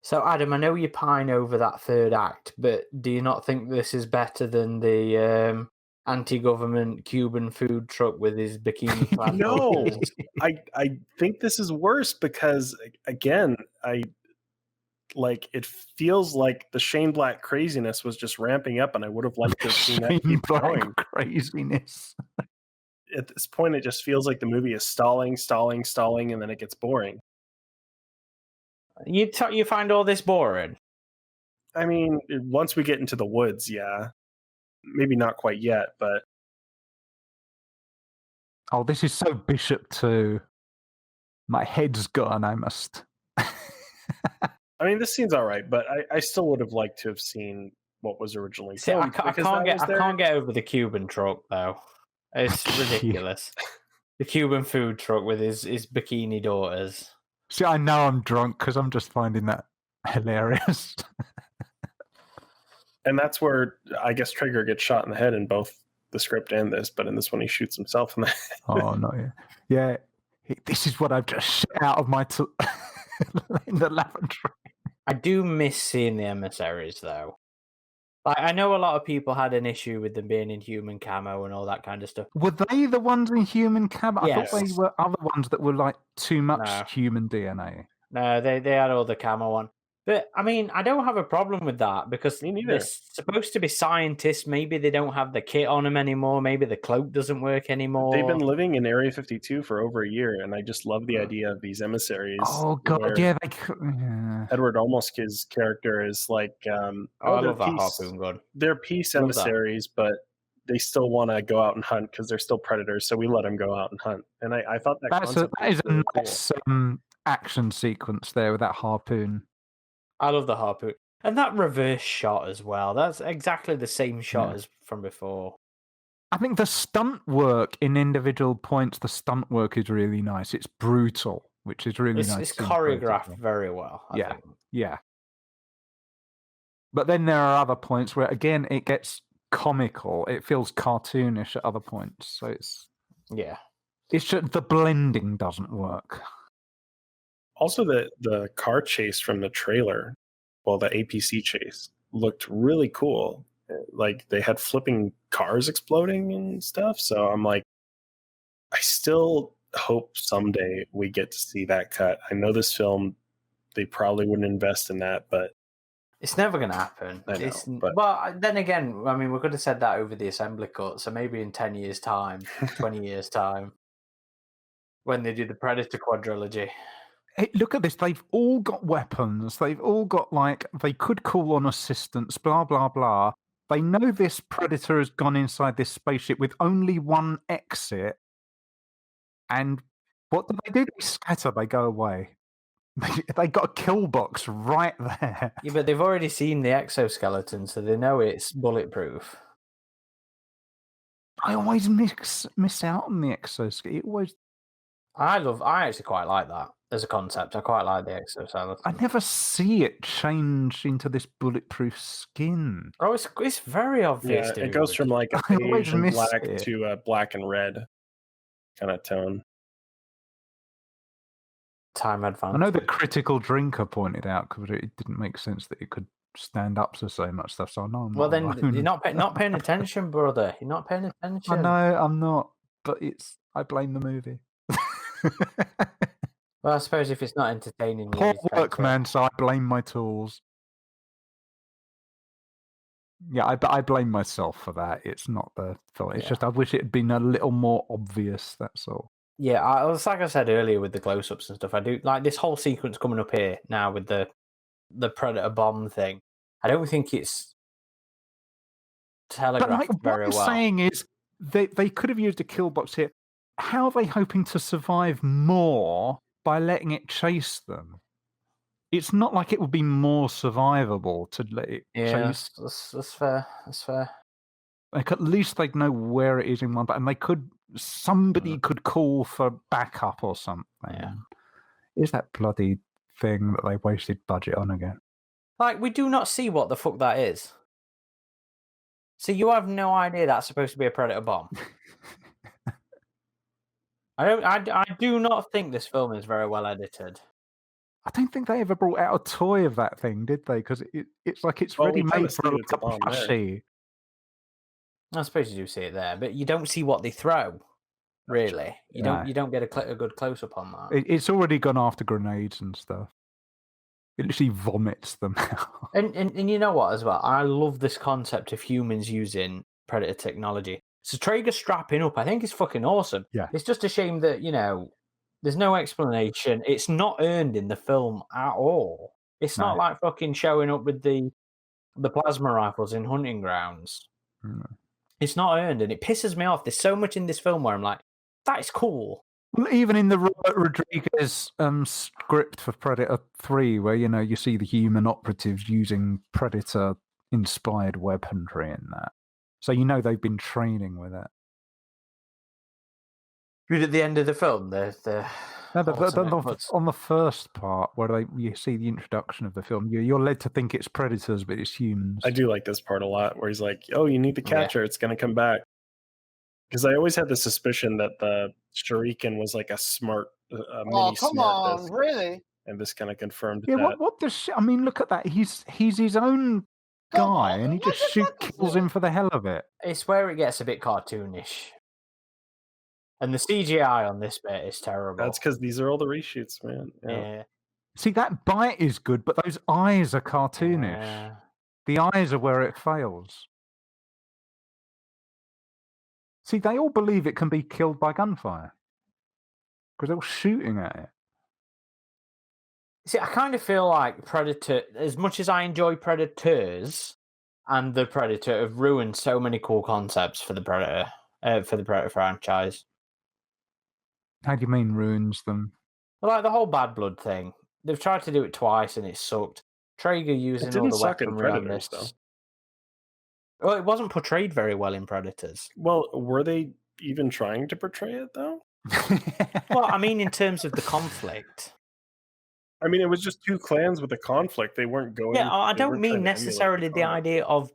So, Adam, I know you pine over that third act, but do you not think this is better than the anti-government Cuban food truck with his bikini clad? No, I think this is worse because, again, it feels like the Shane Black craziness was just ramping up, and I would have liked to have seen that keep going. Craziness. At this point, it just feels like the movie is stalling, and then it gets boring. You find all this boring? I mean, once we get into the woods, yeah. Maybe not quite yet, but... Oh, this is so Bishop too. My head's gone, I must... I mean, this scene's all right, but I still would have liked to have seen what was originally filmed. I can't get over the Cuban truck, though. It's ridiculous. The Cuban food truck with his bikini daughters. See, I know I'm drunk because I'm just finding that hilarious. And that's where, I guess, Trigger gets shot in the head in both the script and this, but in this one he shoots himself in the head. Oh, no, yeah. This is what I've just shit out of my... in the lavatory. I do miss seeing the Emissaries, though. Like, I know a lot of people had an issue with them being in human camo and all that kind of stuff. Were they the ones in human camo? Yes. I thought they were other ones that were like too much human DNA. No, they had all the camo on. But, I mean, I don't have a problem with that because they're supposed to be scientists. Maybe they don't have the kit on them anymore. Maybe the cloak doesn't work anymore. They've been living in Area 52 for over a year, and I just love the idea of these emissaries. Oh, God, yeah. Edward Olmos's character is like... I love that harpoon gun. They're peace emissaries, but they still want to go out and hunt because they're still predators, so we let them go out and hunt. And I thought that is a nice action sequence there with that harpoon. I love the harpoon. And that reverse shot as well. That's exactly the same shot as from before. I think the stunt work in individual points, the stunt work is really nice. It's brutal, which is really nice. It's choreographed very well. I think. Yeah. But then there are other points where, again, it gets comical. It feels cartoonish at other points. So it's just the blending doesn't work. Also, the car chase from the trailer, the APC chase, looked really cool. Like, they had flipping cars exploding and stuff. So I'm like, I still hope someday we get to see that cut. I know this film, they probably wouldn't invest in that, but... It's never going to happen. I know, well, then again, I mean, we could have said that over the assembly cut. So maybe in 10 years' time, 20 years' time, when they do the Predator quadrilogy... Hey, look at this. They've all got weapons. They've all got, they could call on assistance, blah, blah, blah. They know this Predator has gone inside this spaceship with only one exit. And what do? They scatter. They go away. They got a kill box right there. Yeah, but they've already seen the exoskeleton, so they know it's bulletproof. I always miss out on the exoskeleton. I actually quite like that as a concept. I quite like the exoskeleton. I never see it change into this bulletproof skin. Oh, it's very obvious, Yeah, dude. it goes from like a I always beige and miss black it. to a black and red kind of tone. Time I advantage. know the critical drinker pointed out because it didn't make sense that it could stand up to so much stuff. So I know I'm Well, not then alone. you're not paying attention, brother. You're not paying attention. I know I'm not, but I blame the movie. Well, I suppose if it's not entertaining, you Poor expect work, it. man. So I blame my tools. Yeah, I blame myself for that. It's not the film. It's Yeah. just I wish it had been a little more obvious. That's all. Yeah, it's like I said earlier with the close-ups and stuff. I do like this whole sequence coming up here now with the Predator bomb thing. I don't think it's But telegraphed like, very what I'm well. saying is they could have used a kill box here. How are they hoping to survive more by letting it chase them? It's not like it would be more survivable to let it chase. That's fair. That's fair. Like at least they'd know where it is in one, but and they could somebody could call for backup or something. Yeah. Is that bloody thing that they wasted budget on again? Like, we do not see what the fuck that is. So you have no idea that's supposed to be a Predator bomb. I do not think this film is very well edited. I don't think they ever brought out a toy of that thing, did they? Because it's like it's Well, ready we kinda made see for it's a a bomb there. plushie. I suppose you do see it there, but you don't see what they throw. Really, you don't get a good close up on that. It's already gone after grenades and stuff. It literally vomits them out. And you know what as well? I love this concept of humans using Predator technology. So Traeger strapping up, I think is fucking awesome. Yeah. It's just a shame that, there's no explanation. It's not earned in the film at all. It's not No. like fucking showing up with the plasma rifles in hunting grounds. Mm. It's not earned, and it pisses me off. There's so much in this film where I'm like, that is cool. Well, even in the Robert Rodriguez script for Predator 3, where you see the human operatives using Predator-inspired weaponry in that, so they've been training with it. Right at the end of the film, No, alternate cuts. on the first part where you see the introduction of the film, you're led to think it's predators, but it's humans. I do like this part a lot where he's like, "Oh, you need to catch her. It's going to come back." Because I always had the suspicion that the Shuriken was like a smart, Oh, mini come smart on, disc, really? and this kind of confirmed Yeah, that. what the shit? I mean, look at that. He's his own Come guy, on, and he what just the fuck is kills this? him for the hell of it. It's where it gets a bit cartoonish. And the CGI on this bit is terrible. That's because these are all the reshoots, man. Yeah. See, that bite is good, but those eyes are cartoonish. Yeah. The eyes are where it fails. See, they all believe it can be killed by gunfire because they're all shooting at it. See, I kind of feel like Predator, as much as I enjoy Predators and the Predator, have ruined so many cool concepts for the Predator franchise. How do you mean ruins them? Like the whole Bad Blood thing. They've tried to do it twice and it sucked. Traeger using all didn't the suck in weaponry on Predators, this. though. Well, it wasn't portrayed very well in Predators. Well, were they even trying to portray it though? Well, I mean, in terms of the conflict. I mean, it was just two clans with a conflict. They weren't going. Yeah, I they don't weren't mean trying to emulate necessarily the combat. idea of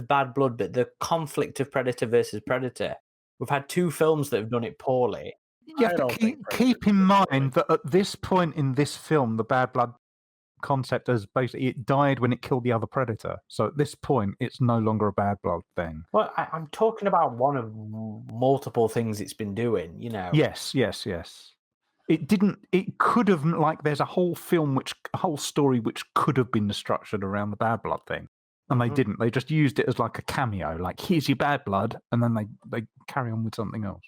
Bad Blood, but the conflict of Predator versus Predator. We've had two films that have done it poorly. You have to keep in mind that at this point in this film, the Bad Blood concept has basically it died when it killed the other predator. So at this point, it's no longer a Bad Blood thing. Well, I'm talking about one of multiple things it's been doing. Yes. It didn't. It could have there's a whole story which could have been structured around the Bad Blood thing, and they didn't. They just used it as like a cameo. Like, here's your Bad Blood, and then they carry on with something else.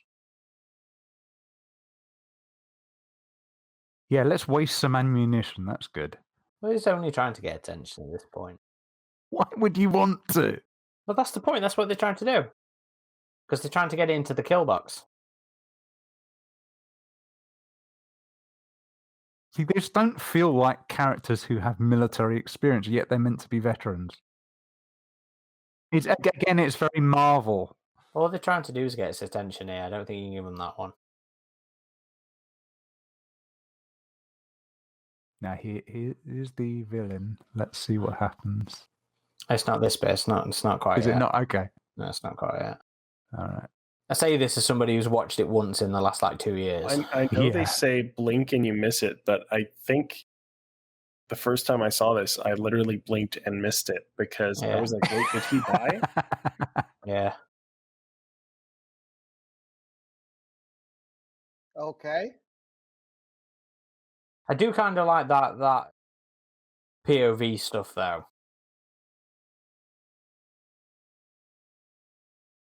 Yeah, let's waste some ammunition. That's good. Well, he's only trying to get attention at this point. Why would you want to? Well, that's the point. That's what they're trying to do. Because they're trying to get it into the kill box. See, they just don't feel like characters who have military experience, yet they're meant to be veterans. It's very Marvel. All they're trying to do is get its attention here. I don't think you can give them that one. Now here's the villain. Let's see what happens. It's not this bit. It's not quite Is yet. it not? Okay. No, it's not quite yet. All right. I say this as somebody who's watched it once in the last 2 years. I know they Yeah. say blink and you miss it, but I think the first time I saw this, I literally blinked and missed it because I was like, wait, did he die? Yeah. Okay. I do kind of like that POV stuff though.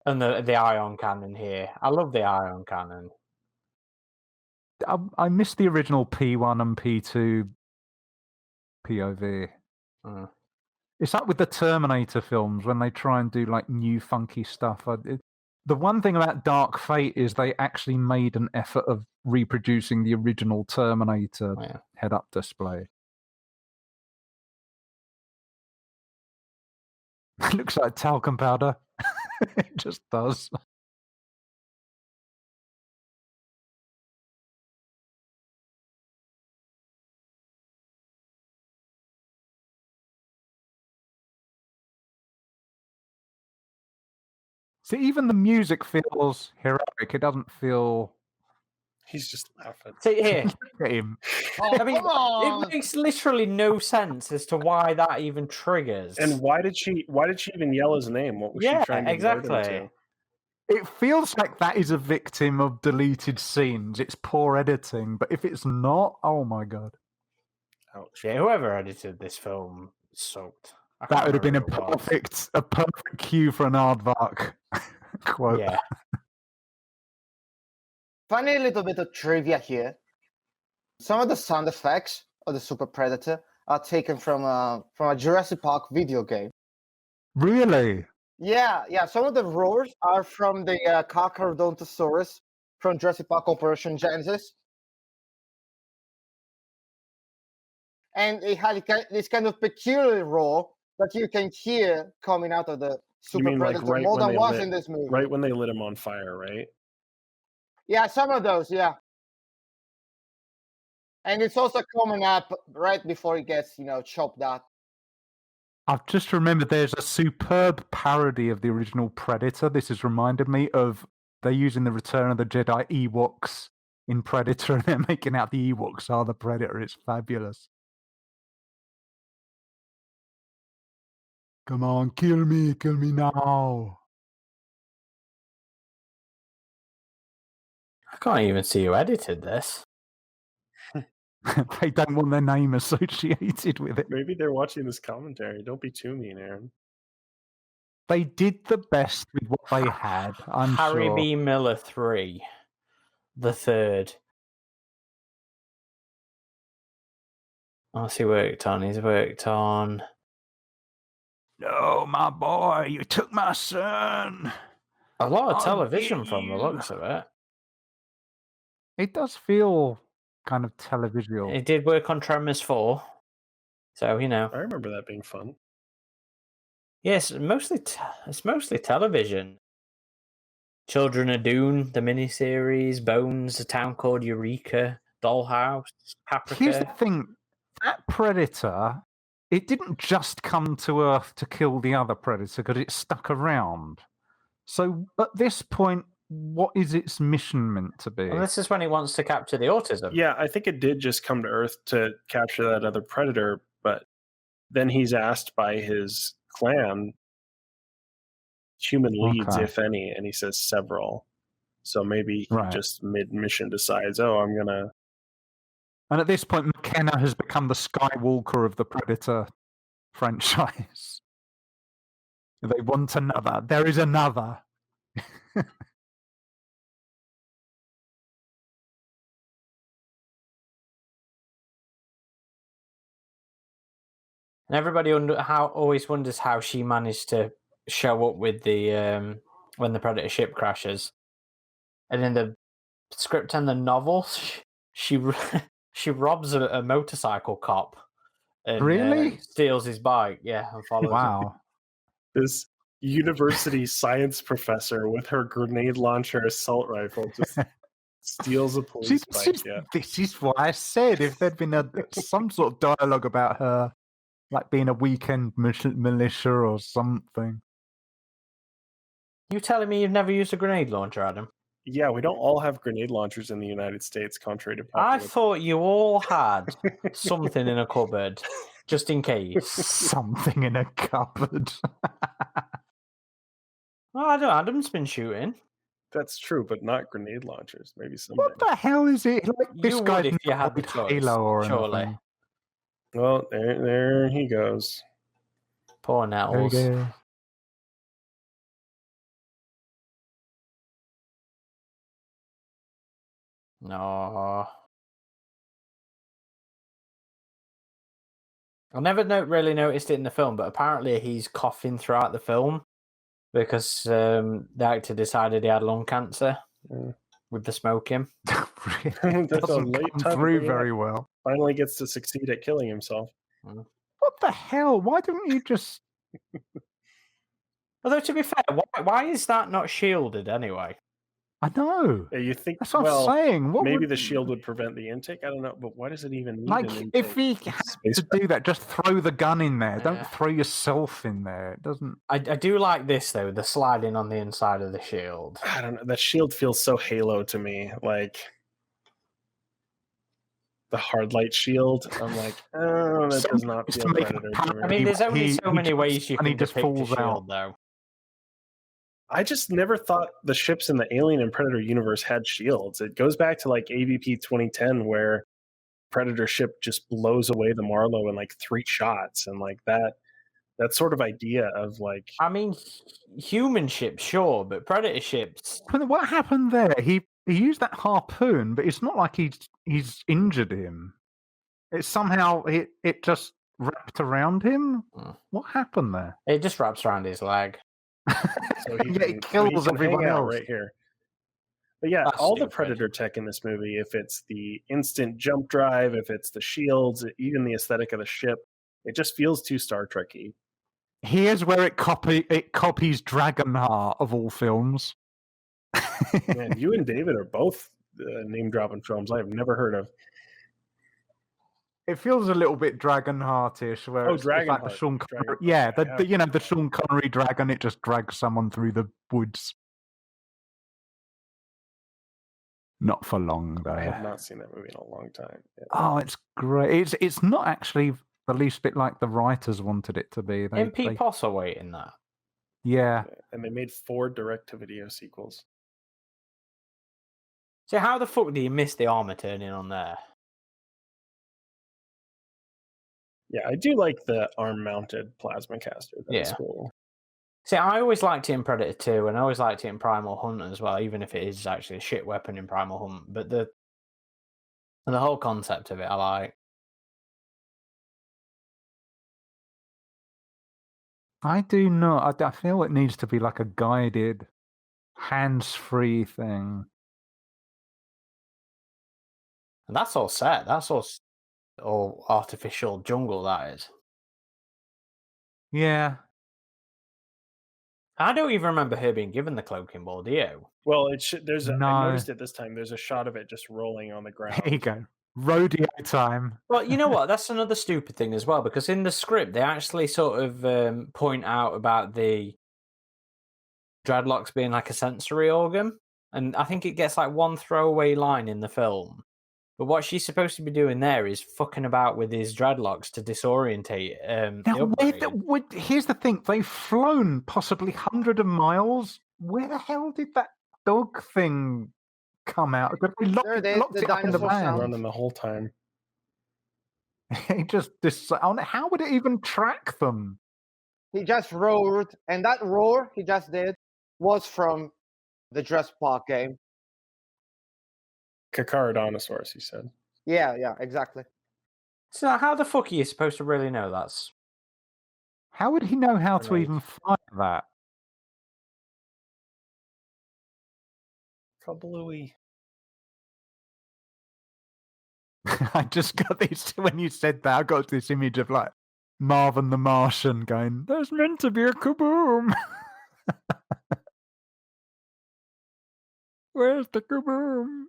And the ion cannon here. I love the ion cannon. I missed the original P1 and P2 POV. Mm. It's up with the Terminator films when they try and do like new funky stuff. The one thing about Dark Fate is they actually made an effort of reproducing the original Terminator head-up display. It looks like talcum powder. It just does. See, even the music feels heroic. It doesn't feel... He's just laughing. See here. Look at him. Oh, I mean, come on! it makes literally no sense as to why that even triggers. And why did she even yell his name? What was she trying to alert him exactly. to? It feels like that is a victim of deleted scenes. It's poor editing, but if it's not, oh my god. Ouch. Yeah, whoever edited this film sucked. That would have been a remember who it was. perfect cue for an aardvark quote. Yeah. Funny little bit of trivia here. Some of the sound effects of the Super Predator are taken from a Jurassic Park video game. Really? Yeah. Some of the roars are from the Carcharodontosaurus from Jurassic Park Operation Genesis. And it had this kind of peculiar roar that you can hear coming out of the Super Predator more than once in this movie. Right when they lit him on fire, right? Yeah, some of those, yeah. And it's also coming up right before it gets, chopped up. I've just remembered there's a superb parody of the original Predator. This has reminded me of they're using the Return of the Jedi Ewoks in Predator and they're making out the Ewoks are the Predator. It's fabulous. Come on, kill me now. I can't even see who edited this. They don't want their name associated with it. Maybe they're watching this commentary. Don't be too mean, Aaron. They did the best with what they had, I'm Harry sure. B. Miller 3. The third. What's he worked on? He's worked on... No, my boy, you took my son. A lot of I'll television get from the you. looks of it. It does feel kind of televisual. He did work on Tremors 4. So, I remember that being fun. Yes, it's mostly television. Children of Dune, the miniseries, Bones, A Town Called Eureka, Dollhouse, Paprika. Here's the thing. That Predator, it didn't just come to Earth to kill the other Predator because it stuck around. So at this point, what is its mission meant to be? And this is when he wants to capture the autism. Yeah, I think it did just come to Earth to capture that other predator, but then he's asked by his clan human leads, if any, and he says several. So maybe he just mid-mission decides, I'm going to... And at this point, McKenna has become the Skywalker of the Predator franchise. They want another. There is another. And everybody always wonders how she managed to show up with the when the Predator ship crashes. And in the script and the novel, she robs a motorcycle cop and steals his bike. Yeah, and follows him. This university science professor with her grenade launcher assault rifle just Steals a See, police bike. Yeah. this is what I said. If there'd been some sort of dialogue about her, like being a weekend militia or something. You telling me you've never used a grenade launcher, Adam? Yeah, we don't all have grenade launchers in the United States, contrary to I popular. thought you all had something in a cupboard, just in case. Something in a cupboard. Well, I don't know. Adam's been shooting. That's true, but not grenade launchers. Maybe someday. What the hell is it? Like, this You would guy's if you not had the played choice, Halo or surely. anything. Well, there he goes. Poor There he Nettles. goes. No. I never really noticed it in the film, but apparently he's coughing throughout the film because the actor decided he had lung cancer with the smoking. It That's a doesn't late come time to through bring it up. very well. Finally gets to succeed at killing himself. What the hell? Why don't you just... Although, to be fair, why is that not shielded anyway? I know. Yeah, you think, That's what well, I'm saying. What maybe would... the shield would prevent the intake. I don't know, but why does it even need Like, an intake? if he It's had space to do that, just throw the gun in there. Yeah. Don't throw yourself in there. It doesn't... I do like this, though, the sliding on the inside of the shield. I don't know. That shield feels so Halo to me. Like the hard light shield. I'm like, oh, that does not Just feel to make a Predator. point. to me. I mean, there's only so many jumps ways you and he can just depict a falls shield, out. though. I just never thought the ships in the Alien and Predator universe had shields. It goes back to like AVP 2010 where Predator ship just blows away the Marlow in like 3 shots, and like that sort of idea of like, I mean, human ships, sure, but Predator ships... What happened there? He used that harpoon, but it's not like he's injured him. It's somehow it just wrapped around him. What happened there? It just wraps around his leg. so he Yeah, can, it kills hang everyone out else. right here. But yeah, That's all the stupid. Predator tech in this movie, if it's the instant jump drive, if it's the shields, even the aesthetic of the ship, it just feels too Star Trek-y. Here's where it copies Dragonheart of all films. Man, you and David are both name-dropping films I have never heard of. It feels a little bit Dragonheart-ish, where it's like the Dragonheart. Sean Connery, Dragonheart. yeah, Yeah, the Sean Connery dragon. It just drags someone through the woods. Not for long, though. I have not seen that movie in a long time. Yeah. Oh, it's great. It's not actually the least bit like the writers wanted it to be. Isn't Pete Potter waiting that? Yeah. And they made 4 direct-to-video sequels. So how the fuck do you miss the armor turning on there? Yeah, I do like the arm-mounted plasma caster. That's Yeah. cool. See, I always liked it in Predator 2, and I always liked it in Primal Hunt as well, even if it is actually a shit weapon in Primal Hunt. But the whole concept of it, I like. I do not. I feel it needs to be like a guided, hands-free thing. And that's all set. That's all artificial jungle, that is. Yeah. I don't even remember her being given the cloaking ball, do you? Well, I No. noticed it this time. There's a shot of it just rolling on the ground. There you go. Rodeo time. Well, you know what? That's another stupid thing as well, because in the script, they actually sort of point out about the dreadlocks being like a sensory organ. And I think it gets like one throwaway line in the film. But what she's supposed to be doing there is fucking about with his dreadlocks to disorientate Now, here's the thing. They've flown possibly hundreds of miles. Where the hell did that dog thing come out? They locked it up in the dinosaur van. sound. Running the whole time. He just how would it even track them? He just roared, and that roar he just did was from the Jurassic Park game. Carcharodontosaurus, he said. Yeah, exactly. So how the fuck are you supposed to really know that's... How would he know how to Grenade. even fly that? Kablooey. I just got this when you said that. I got this image of like Marvin the Martian going, "There's meant to be a kaboom." Where's the kaboom?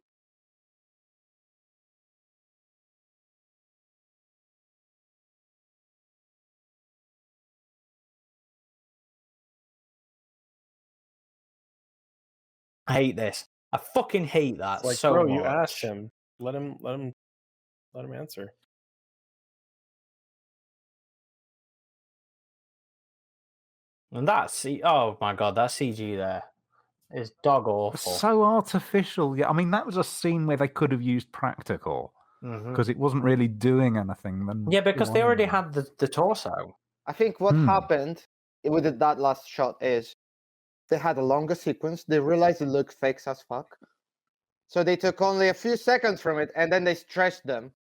I hate this. I fucking hate that It's like, so bro, much. you asked him. Let him answer. And oh my god, that CG there is dog awful. So artificial. Yeah, I mean, that was a scene where they could have used practical because it wasn't really doing anything. Then Yeah, because they why already not? had the torso. I think what happened with that last shot is they had a longer sequence. They realized it looked fake as fuck. So they took only a few seconds from it and then they stretched them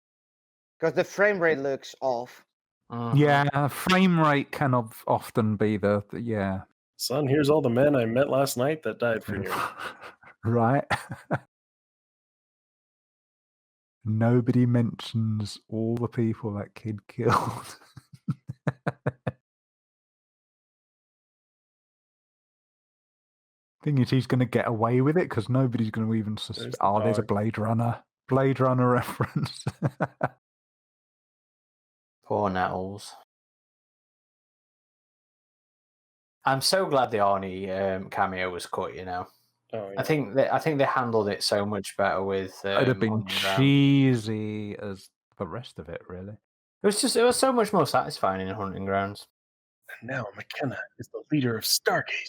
because the frame rate looks off. Yeah, frame rate can often be the yeah. Son, here's all the men I met last night that died for you. Right. Nobody mentions all the people that kid killed. Thing is, he's going to get away with it because nobody's going to even suspect. Oh, there's a Blade Runner reference. Poor Nettles. I'm so glad the Arnie cameo was cut. You know, Oh, yeah. I think they handled it so much better with. It'd have been cheesy as the rest of it, really. It was so much more satisfying in Hunting Grounds. And now McKenna is the leader of Stargate.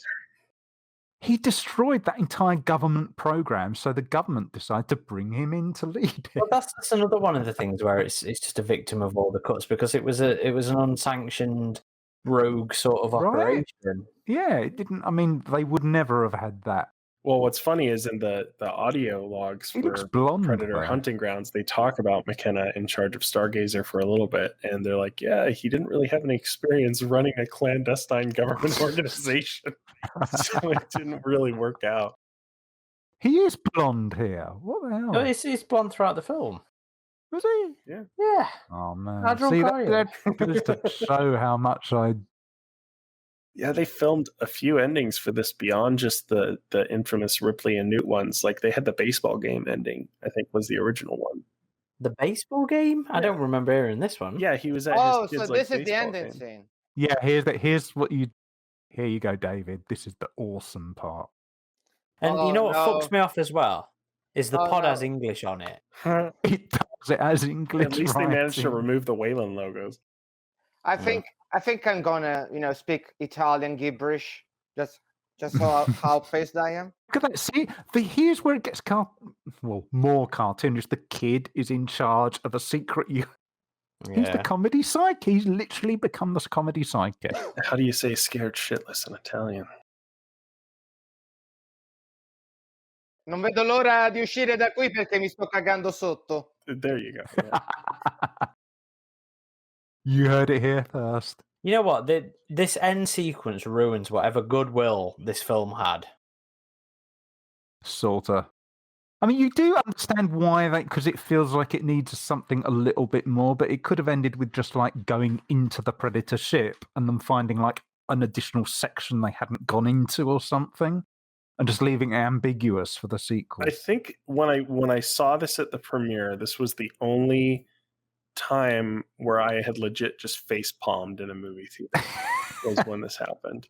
He destroyed that entire government program, so the government decided to bring him in to lead it. Well, that's another one of the things where it's just a victim of all the cuts because it was an unsanctioned rogue sort of operation. Yeah, it didn't. I mean, they would never have had that. Well, what's funny is in the audio logs for Predator there. Hunting Grounds, they talk about McKenna in charge of Stargazer for a little bit, and they're like, yeah, he didn't really have any experience running a clandestine government organization, so it didn't really work out. He is blonde here. What the hell? No, he's blonde throughout the film. Was he? Yeah. Yeah. Oh, man. How drunk are you? That goes to show how much I... Yeah, they filmed a few endings for this beyond just the infamous Ripley and Newt ones. Like, they had the baseball game ending, I think was the original one. The baseball game? Yeah. I don't remember hearing this one. Yeah, he was at his kid's, so this is the game. ending scene. Yeah, here's what you... Here you go, David. This is the awesome part. And you know what fucks me off as well? Is the pod has English on it. It does. It has English. At least they managed to remove the Wayland logos. I think I'm gonna, speak Italian gibberish just so how pissed I am. Look at that. See, here's where it gets more cartoonish. The kid is in charge of a secret. He's the comedy psychic. He's literally become this comedy psychic. How do you say scared shitless in Italian? Non vedo l'ora di uscire da qui perché mi sto cagando sotto. There you go. Yeah. You heard it here first. You know what? This end sequence ruins whatever goodwill this film had. Sorta. I mean, you do understand why because it feels like it needs something a little bit more, but it could have ended with just like going into the Predator ship and then finding like an additional section they hadn't gone into or something, and just leaving it ambiguous for the sequel. I think when I saw this at the premiere, this was the only time where I had legit just face palmed in a movie theater was when this happened.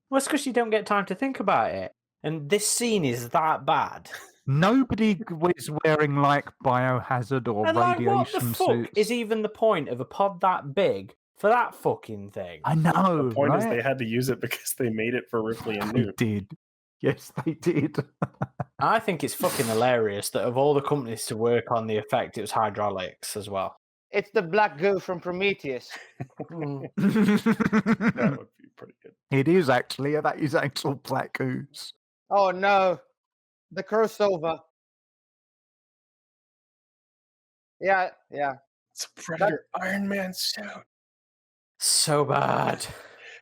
Well, it's because you don't get time to think about it. And this scene is that bad. Nobody was wearing like biohazard or and radiation like, what the fuck suits. is even the point of a pod that big for that fucking thing? I know. The point is they had to use it because they made it for Ripley and Newt. They did. Yes, they did. I think it's fucking hilarious that of all the companies to work on the effect, it was hydraulics as well. It's the black goo from Prometheus. That would be pretty good. It is actually. That is actual black ooze. Oh no, the crossover. Yeah. It's a Predator Iron Man suit. So bad.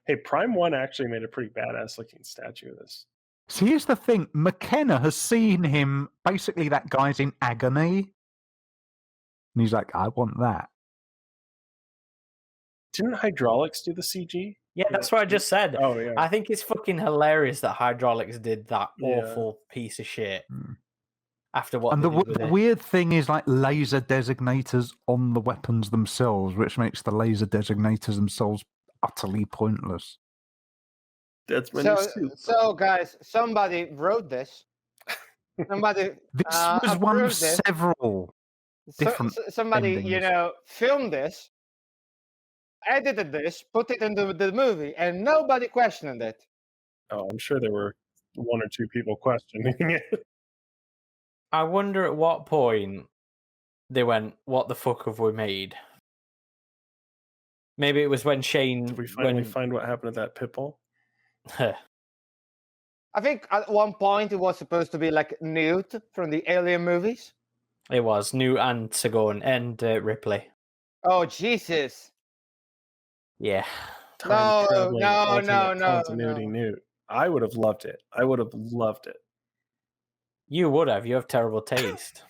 Hey, Prime 1 actually made a pretty badass looking statue of this. See, here's the thing. McKenna has seen him. Basically, that guy's in agony. And he's like, I want that. Didn't hydraulics do the CG? Yeah, that's what I just said. Oh, yeah. I think it's fucking hilarious that hydraulics did that awful piece of shit. After what? And the weird thing is, like, laser designators on the weapons themselves, which makes the laser designators themselves utterly pointless. That's so guys, somebody wrote this. Somebody This was one of approved this. several different Somebody, endings. filmed this, edited this, put it into the movie, and nobody questioned it. Oh, I'm sure there were one or two people questioning it. I wonder at what point they went, "What the fuck have we made?" Maybe it was when Shane. Did we finally find what happened to that pit bull? I think at one point it was supposed to be like Newt from the Alien movies. It was Newt and Sigourney and Ripley. Oh, Jesus. Yeah. No, Time-traveling no, alternate no, no, continuity no. Newt. I would have loved it. I would have loved it. You would have. You have terrible taste.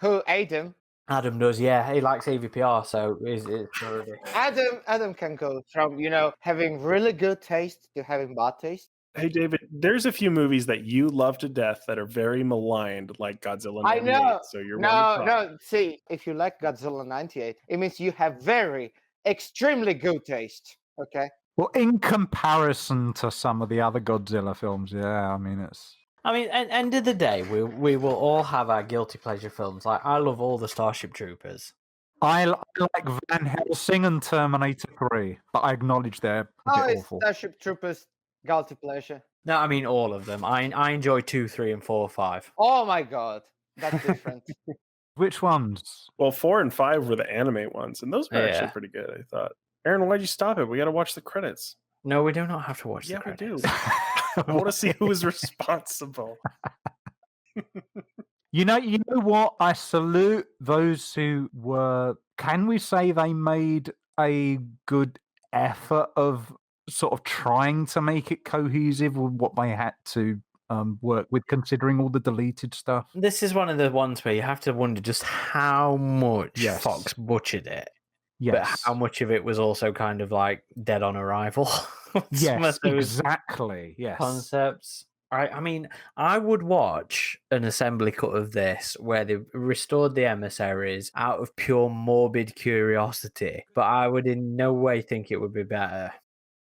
Who, Adam? Adam does, yeah. He likes AVPR, so it's already. Adam can go from, having really good taste to having bad taste. Hey, David, there's a few movies that you love to death that are very maligned, like Godzilla I 98. know. So you're one to cry. No. See, if you like Godzilla 98, it means you have very, extremely good taste. Okay. Well, in comparison to some of the other Godzilla films, yeah, I mean, it's... I mean, at end of the day, we will all have our guilty pleasure films. Like, I love all the Starship Troopers. I like Van Helsing and Terminator 3, but I acknowledge they're a bit awful. Starship Troopers, guilty pleasure. No, I mean all of them. I enjoy 2, 3, and 4, 5. Oh my God, that's different. Which ones? Well, 4 and 5 were the anime ones, and those were actually pretty good, I thought. Aaron, why'd you stop it? We got to watch the credits. No, we do not have to watch the Yeah, we credits. do. I want to see who was responsible. You know what? I salute those who were. Can we say they made a good effort of sort of trying to make it cohesive with what they had to work with, considering all the deleted stuff? This is one of the ones where you have to wonder just how much Yes. Fox butchered it, Yes. but how much of it was also kind of like dead on arrival. Some Yes, of those exactly. Yes. concepts. I mean, I would watch an assembly cut of this where they restored the emissaries out of pure morbid curiosity, but I would in no way think it would be better.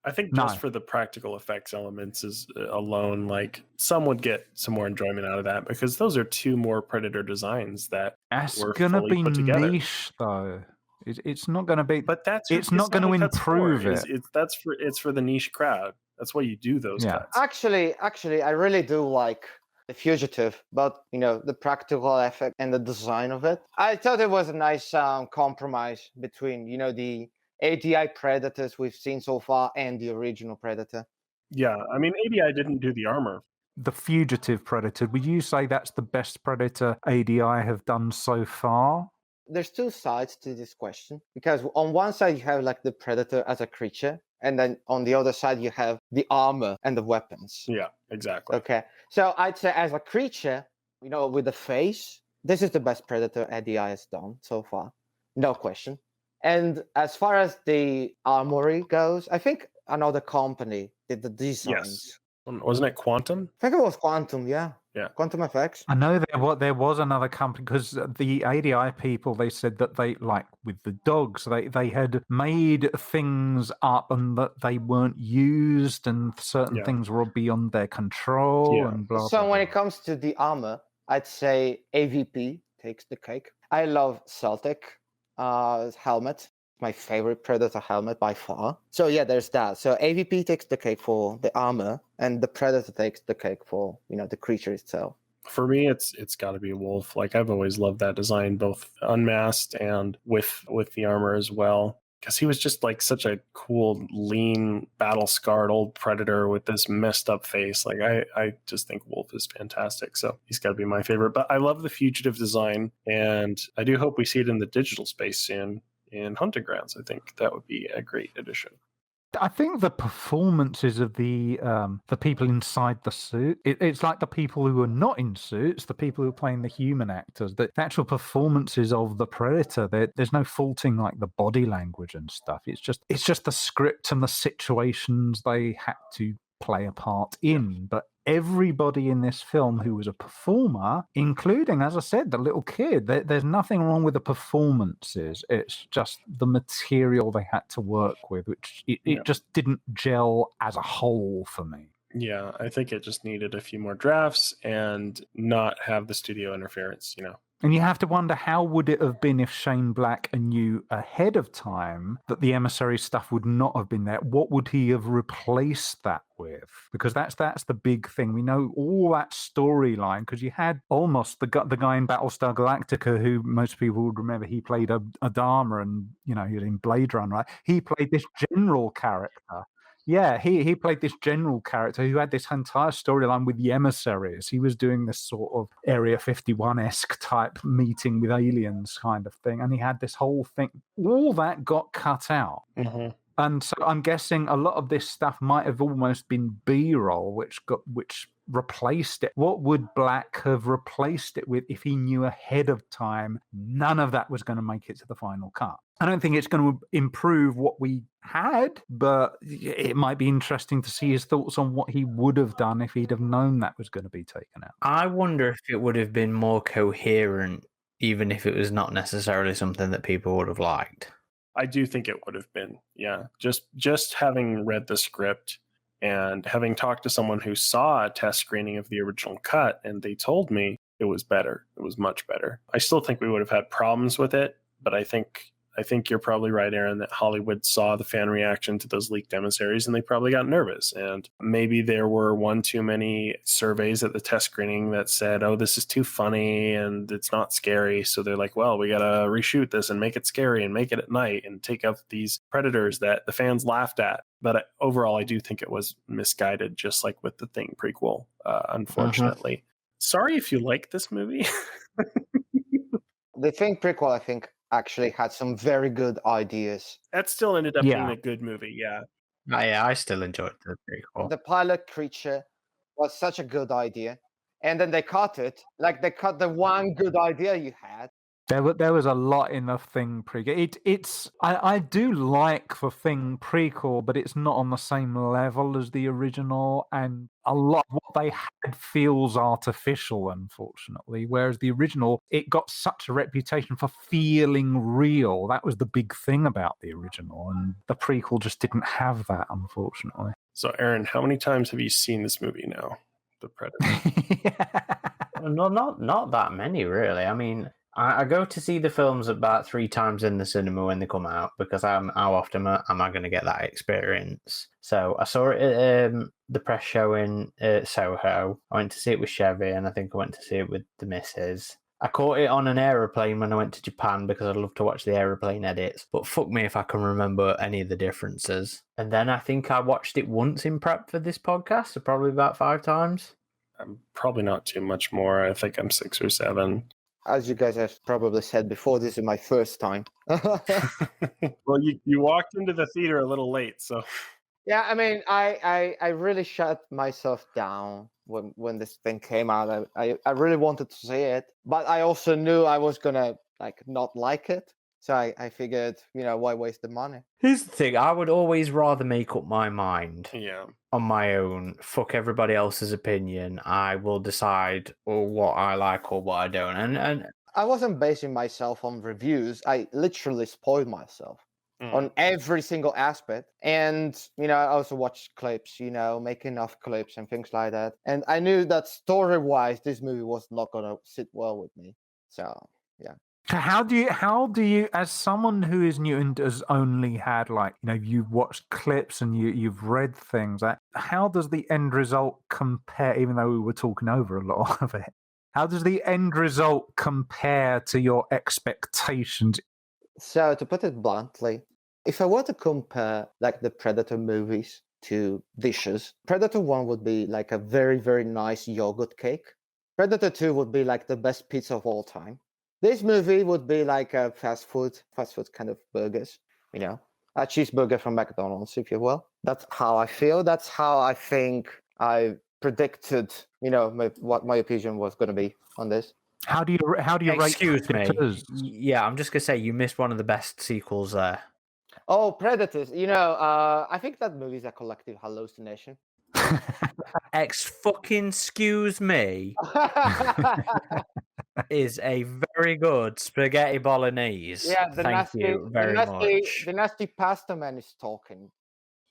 I think just for the practical effects elements is alone, like some would get some more enjoyment out of that because those are two more Predator designs that were gonna fully be put together. Niche though. It's not going to be. But that's it's not going to improve it. It's for the niche crowd. That's why you do those cuts. Actually, I really do like the Fugitive, but the practical effect and the design of it. I thought it was a nice compromise between the ADI Predators we've seen so far and the original Predator. Yeah, I mean ADI didn't do the armor. The Fugitive Predator. Would you say that's the best Predator ADI have done so far? There's two sides to this question, because on one side you have like the Predator as a creature, and then on the other side you have the armor and the weapons. Yeah, exactly. Okay, so I'd say as a creature, with the face, this is the best Predator ADI has done so far, no question. And as far as the armory goes, I think another company did the designs. Yes. Wasn't it Quantum? I think it was Quantum, yeah. Yeah. Quantum Effects. I know there was another company, because the ADI people, they said that they, like with the dogs, they had made things up and that they weren't used and certain things were beyond their control and blah, So blah, when blah. it comes to the armor, I'd say AVP takes the cake. I love Celtic helmet. My favorite Predator helmet by far. So yeah, there's that. So AVP takes the cake for the armor, and the Predator takes the cake for the creature itself. For me, it's got to be a wolf. Like I've always loved that design, both unmasked and with the armor as well. Because he was just like such a cool, lean, battle-scarred old Predator with this messed up face. Like I just think Wolf is fantastic. So he's got to be my favorite. But I love the Fugitive design, and I do hope we see it in the digital space soon. In Hunting Grounds, I think that would be a great addition. I think the performances of the people inside the suit, it's like the people who are not in suits, the people who are playing the human actors, the actual performances of the Predator, there's no faulting like the body language and stuff. It's just the script and the situations they had to play a part in. But everybody in this film who was a performer, including, as I said, the little kid, there's nothing wrong with the performances. It's just the material they had to work with, which it just didn't gel as a whole for me. Yeah, I think it just needed a few more drafts and not have the studio interference, you know. And you have to wonder, how would it have been if Shane Black knew ahead of time that the emissary stuff would not have been there? What would he have replaced that with? Because that's the big thing. We know all that storyline because you had almost the guy in Battlestar Galactica who most people would remember. He played Adama, and he was in Blade Runner, right? He played this general character. Yeah, he played this general character who had this entire storyline with the emissaries. He was doing this sort of Area 51-esque type meeting with aliens kind of thing. And he had this whole thing. All that got cut out. Mm-hmm. And so I'm guessing a lot of this stuff might have almost been B-roll, which replaced it. What would Black have replaced it with if he knew ahead of time none of that was going to make it to the final cut? I don't think it's going to improve what we had, but it might be interesting to see his thoughts on what he would have done if he'd have known that was going to be taken out. I wonder if it would have been more coherent, even if it was not necessarily something that people would have liked. I do think it would have been, yeah. Just having read the script and having talked to someone who saw a test screening of the original cut, and they told me it was better. It was much better. I still think we would have had problems with it, but I think you're probably right, Aaron, that Hollywood saw the fan reaction to those leaked emissaries and they probably got nervous. And maybe there were one too many surveys at the test screening that said, oh, this is too funny and it's not scary. So they're like, well, we got to reshoot this and make it scary and make it at night and take out these predators that the fans laughed at. But overall, I do think it was misguided, just like with the Thing prequel, unfortunately. Sorry if you like this movie. The Thing prequel, I think, actually had some very good ideas. That still ended up being a good movie, yeah. Yeah, I still enjoyed the prequel. The pilot creature was such a good idea. And then they cut it. Like, they cut the one good idea you had. There was a lot in the Thing prequel. I do like the Thing prequel, but it's not on the same level as the original, and a lot of what they had feels artificial, unfortunately. Whereas the original, it got such a reputation for feeling real. That was the big thing about the original, and the prequel just didn't have that, unfortunately. So, Aaron, how many times have you seen this movie now, The Predator? No, not that many, really. I mean, I go to see the films about 3 times in the cinema when they come out, because how often am I going to get that experience? So I saw it at the press show in Soho. I went to see it with Chevy, and I think I went to see it with the missus. I caught it on an aeroplane when I went to Japan because I love to watch the aeroplane edits, but fuck me if I can remember any of the differences. And then I think I watched it once in prep for this podcast, so probably about 5 times. I'm probably not too much more. I think I'm 6 or 7. As you guys have probably said before, this is my first time. Well, you walked into the theater a little late, so... Yeah, I mean, I really shut myself down when this thing came out. I really wanted to see it, but I also knew I was gonna not like it. So I figured, why waste the money? Here's the thing: I would always rather make up my mind on my own. Fuck everybody else's opinion. I will decide what I like or what I don't. And I wasn't basing myself on reviews. I literally spoiled myself on every single aspect. And, I also watched clips, making of clips and things like that. And I knew that story-wise, this movie was not going to sit well with me. So, yeah. How do you, as someone who is new and has only had you've watched clips and you've read things, how does the end result compare, even though we were talking over a lot of it? How does the end result compare to your expectations? So, to put it bluntly, if I were to compare the Predator movies to dishes, Predator 1 would be a very, very nice yogurt cake. Predator 2 would be the best pizza of all time. This movie would be a fast food kind of burgers, a cheeseburger from McDonald's, if you will. That's how I feel. That's how I think I predicted, what my opinion was going to be on this. How do you rate? Excuse me. Yeah, I'm just gonna say you missed one of the best sequels there. Oh, Predators! I think that movie is a collective hallucination. Excuse me. Is a very good spaghetti bolognese. Yeah, Thank you very much. The nasty pasta man is talking.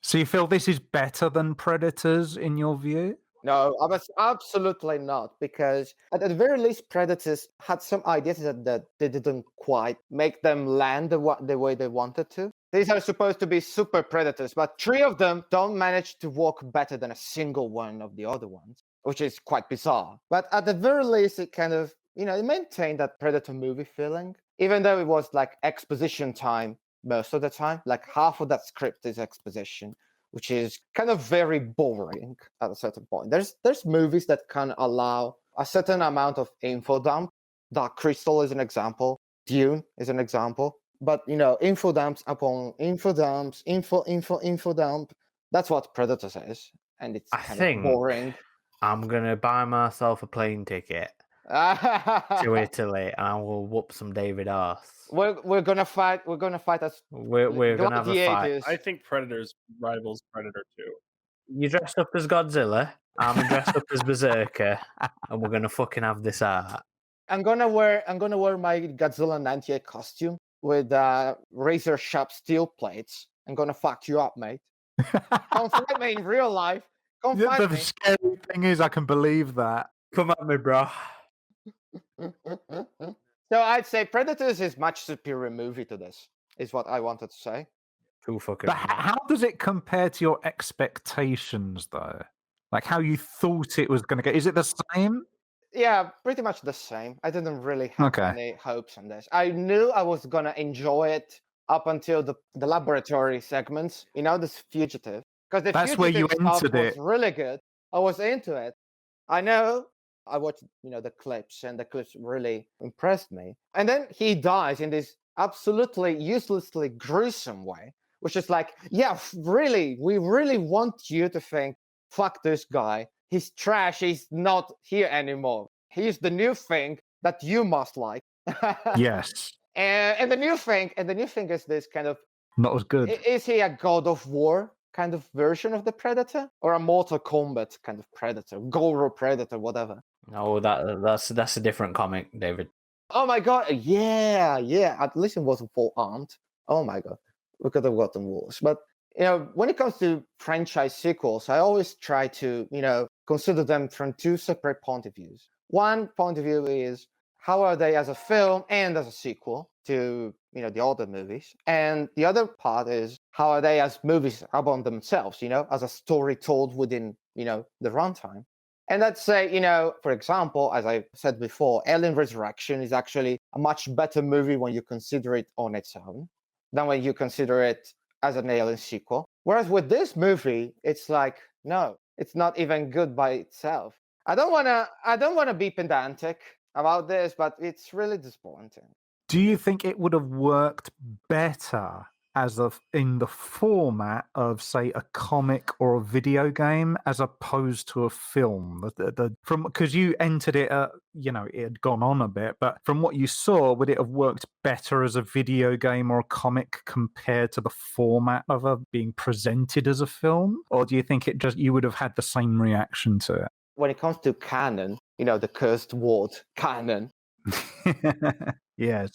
So you feel this is better than Predators in your view? No, absolutely not, because at the very least, Predators had some ideas that they didn't quite make them land the way they wanted to. These are supposed to be super predators, but 3 of them don't manage to work better than a single one of the other ones, which is quite bizarre. But at the very least, it kind of, it maintained that Predator movie feeling, even though it was like exposition time most of the time. Like half of that script is exposition, which is kind of very boring at a certain point. There's movies that can allow a certain amount of info dump. Dark Crystal is an example. Dune is an example. But, info dumps upon info dumps, info dump. That's what Predators is. And it's kind of boring. I'm going to buy myself a plane ticket to Italy and I will whoop some David arse. We're gonna fight. We're gonna fight as we're gonna have a fight. I think Predators rivals Predator 2. You dressed up as Godzilla. I'm dressed up as Berserker, and we're gonna fucking have this art. I'm gonna wear my Godzilla 98 costume with razor sharp steel plates. I'm gonna fuck you up, mate. Come fight me in real life. Come fight me. The scary thing is, I can believe that. Come at me, bro. So I'd say Predators is much superior movie to this, is what I wanted to say. Too fucking. But how does it compare to your expectations, though? Like how you thought it was going to go? Is it the same? Yeah, pretty much the same. I didn't really have any hopes on this. I knew I was going to enjoy it up until the laboratory segments, this Fugitive. Because that's where you entered it. Was really good. I was into it. I know. I watched, the clips, and the clips really impressed me. And then he dies in this absolutely uselessly gruesome way, which is like, yeah, really, we really want you to think, fuck this guy. He's trash. He's not here anymore. He's the new thing that you must like. Yes. And the new thing is this kind of not as good. Is he a God of War kind of version of the Predator, or a Mortal Kombat kind of Predator, Goro Predator, whatever? No, that's a different comic, David. Oh my god, yeah. At least it wasn't full armed. Oh my god, we could have gotten worse. But when it comes to franchise sequels, I always try to consider them from 2 separate point of views. One point of view is how are they as a film and as a sequel to the older movies, and the other part is how are they as movies about themselves, as a story told within the runtime. And let's say, for example, as I said before, Alien Resurrection is actually a much better movie when you consider it on its own than when you consider it as an Alien sequel. Whereas with this movie, it's like, no, it's not even good by itself. I don't wanna be pedantic about this, but it's really disappointing. Do you think it would have worked better in the format of, say, a comic or a video game as opposed to a film? Because you entered it, it had gone on a bit, but from what you saw, would it have worked better as a video game or a comic compared to the format of it being presented as a film? Or do you think you would have had the same reaction to it? When it comes to canon, the cursed word, canon. Yes.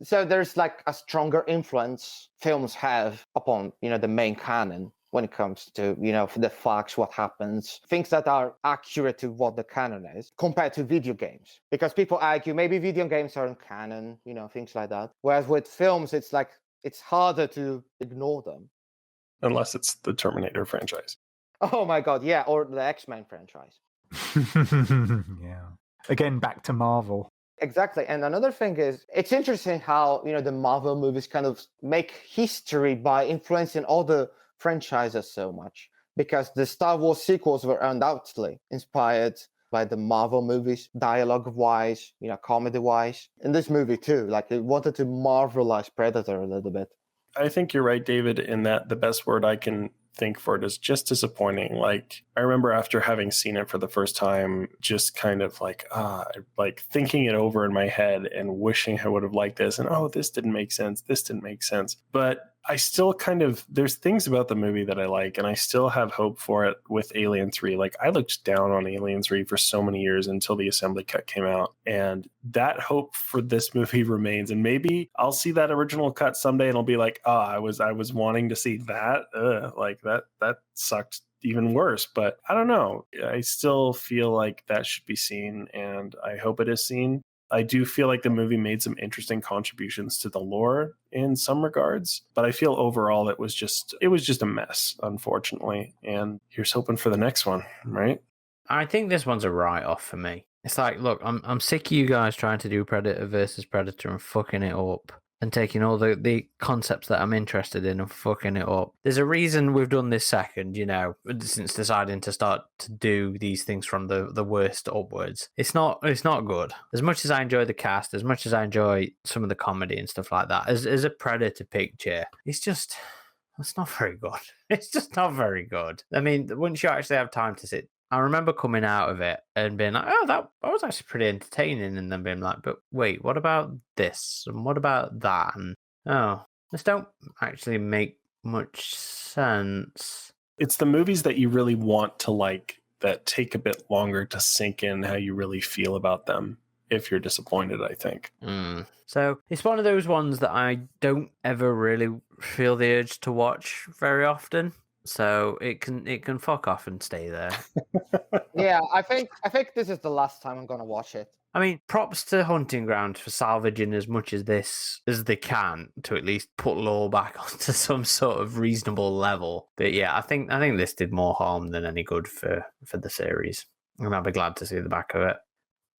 So there's like a stronger influence films have upon, the main canon when it comes to, the facts, what happens, things that are accurate to what the canon is compared to video games. Because people argue maybe video games aren't canon, things like that. Whereas with films, it's like, it's harder to ignore them. Unless it's the Terminator franchise. Oh my God, yeah, or the X-Men franchise. Yeah. Again, back to Marvel. Exactly. And another thing is, it's interesting how, the Marvel movies kind of make history by influencing other franchises so much. Because the Star Wars sequels were undoubtedly inspired by the Marvel movies, dialogue-wise, comedy-wise. In this movie too, like it wanted to Marvelize Predator a little bit. I think you're right, David, in that the best word I can think for it is just disappointing. Like, I remember after having seen it for the first time, just kind of like thinking it over in my head and wishing I would have liked this. And, this didn't make sense. This didn't make sense. But I still there's things about the movie that I like, and I still have hope for it with Alien 3. Like, I looked down on Alien 3 for so many years until the assembly cut came out, and that hope for this movie remains. And maybe I'll see that original cut someday and I'll be like, I was wanting to see that. Like that sucked even worse. But I don't know. I still feel like that should be seen, and I hope it is seen. I do feel like the movie made some interesting contributions to the lore in some regards, but I feel overall it was just a mess, unfortunately. And here's hoping for the next one, right? I think this one's a write-off for me. It's like, look, I'm sick of you guys trying to do Predator versus Predator and fucking it up, and taking all the concepts that I'm interested in and fucking it up. There's a reason we've done this second, since deciding to start to do these things from the worst upwards. It's not good. As much as I enjoy the cast, as much as I enjoy some of the comedy and stuff like that, as a Predator picture, it's not very good. It's just not very good. I mean, once you actually have time to sit, I remember coming out of it and being like, oh, that was actually pretty entertaining. And then being like, but wait, what about this? And what about that? And this don't actually make much sense. It's the movies that you really want to like that take a bit longer to sink in how you really feel about them if you're disappointed, I think. So it's one of those ones that I don't ever really feel the urge to watch very often. So it can fuck off and stay there. Yeah, I think this is the last time I'm gonna watch it. I mean, props to Hunting Ground for salvaging as much of this as they can to at least put lore back onto some sort of reasonable level. But yeah, I think this did more harm than any good for the series. And I'll be glad to see the back of it.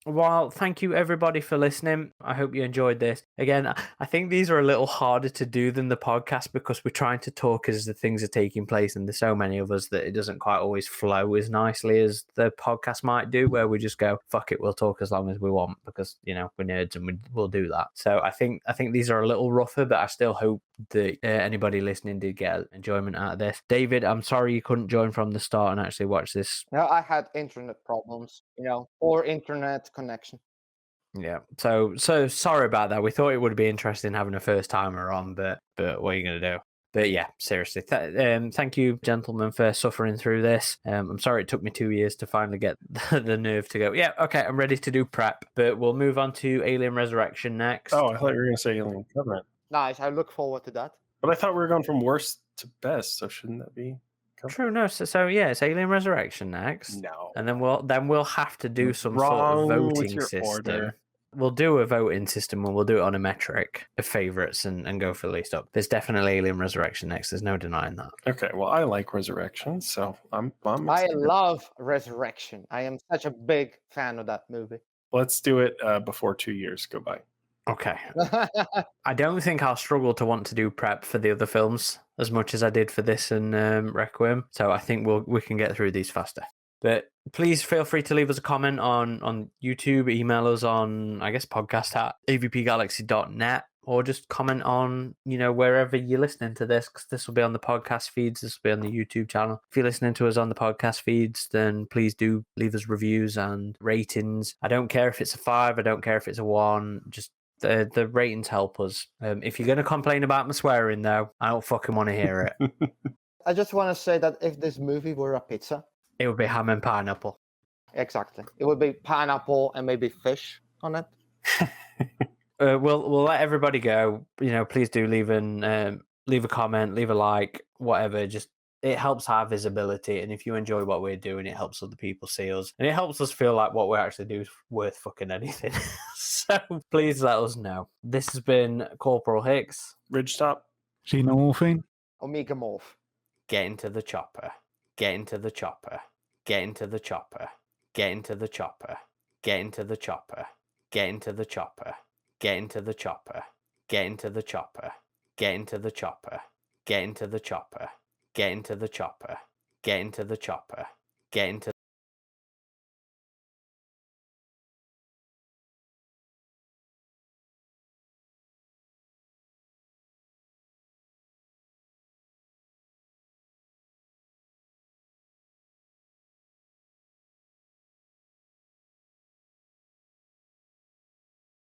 Well, thank you everybody for listening. I hope you enjoyed this. Again, I think these are a little harder to do than the podcast because we're trying to talk as the things are taking place, and there's so many of us that it doesn't quite always flow as nicely as the podcast might do, where we just go, fuck it, we'll talk as long as we want because, we're nerds and we'll do that. So I think these are a little rougher, but I still hope that anybody listening did get enjoyment out of this. David, I'm sorry you couldn't join from the start and actually watch this. I had internet problems, or internet connection. Yeah, so sorry about that. We thought it would be interesting having a first timer on, but what are you going to do? But yeah, seriously, thank you, gentlemen, for suffering through this. I'm sorry it took me 2 years to finally get the nerve to go, yeah, okay, I'm ready to do prep. But we'll move on to Alien Resurrection next. Oh, I thought you were going to say Alien Covenant. Nice, I look forward to that. But I thought we were going from worst to best, so shouldn't that be? True, no. So yeah, it's Alien Resurrection next. No. And then we'll have to do some sort of voting system. Order. We'll do a voting system and we'll do it on a metric of favorites and go for the least up. There's definitely Alien Resurrection next. There's no denying that. Okay, well, I like Resurrection, so I'm I love Resurrection. I am such a big fan of that movie. Let's do it before 2 years go by. Okay. I don't think I'll struggle to want to do prep for the other films as much as I did for this and Requiem. So I think we can get through these faster. But please feel free to leave us a comment on YouTube, email us on, I guess, podcast@avpgalaxy.net, or just comment on, wherever you're listening to this, because this will be on the podcast feeds, this will be on the YouTube channel. If you're listening to us on the podcast feeds, then please do leave us reviews and ratings. I don't care if it's a 5, I don't care if it's a 1, just the ratings help us. If you're going to complain about my swearing, though, I don't fucking want to hear it. I just want to say that if this movie were a pizza, it would be ham and pineapple. Exactly. It would be pineapple and maybe fish on it. We'll let everybody go. Please do leave a comment, leave a like, whatever. Just it helps our visibility, and if you enjoy what we're doing, it helps other people see us, and it helps us feel like what we actually do is worth fucking anything. So please let us know. This has been Corporal Hicks, Ridgetop, Xenomorphine, Omega Morph. Get into the chopper. Get into the chopper. Get into the chopper. Get into the chopper. Get into the chopper. Get into the chopper. Get into the chopper. Get into the chopper. Get into the chopper. Get into the chopper. Get into the chopper. Get into the chopper. Get into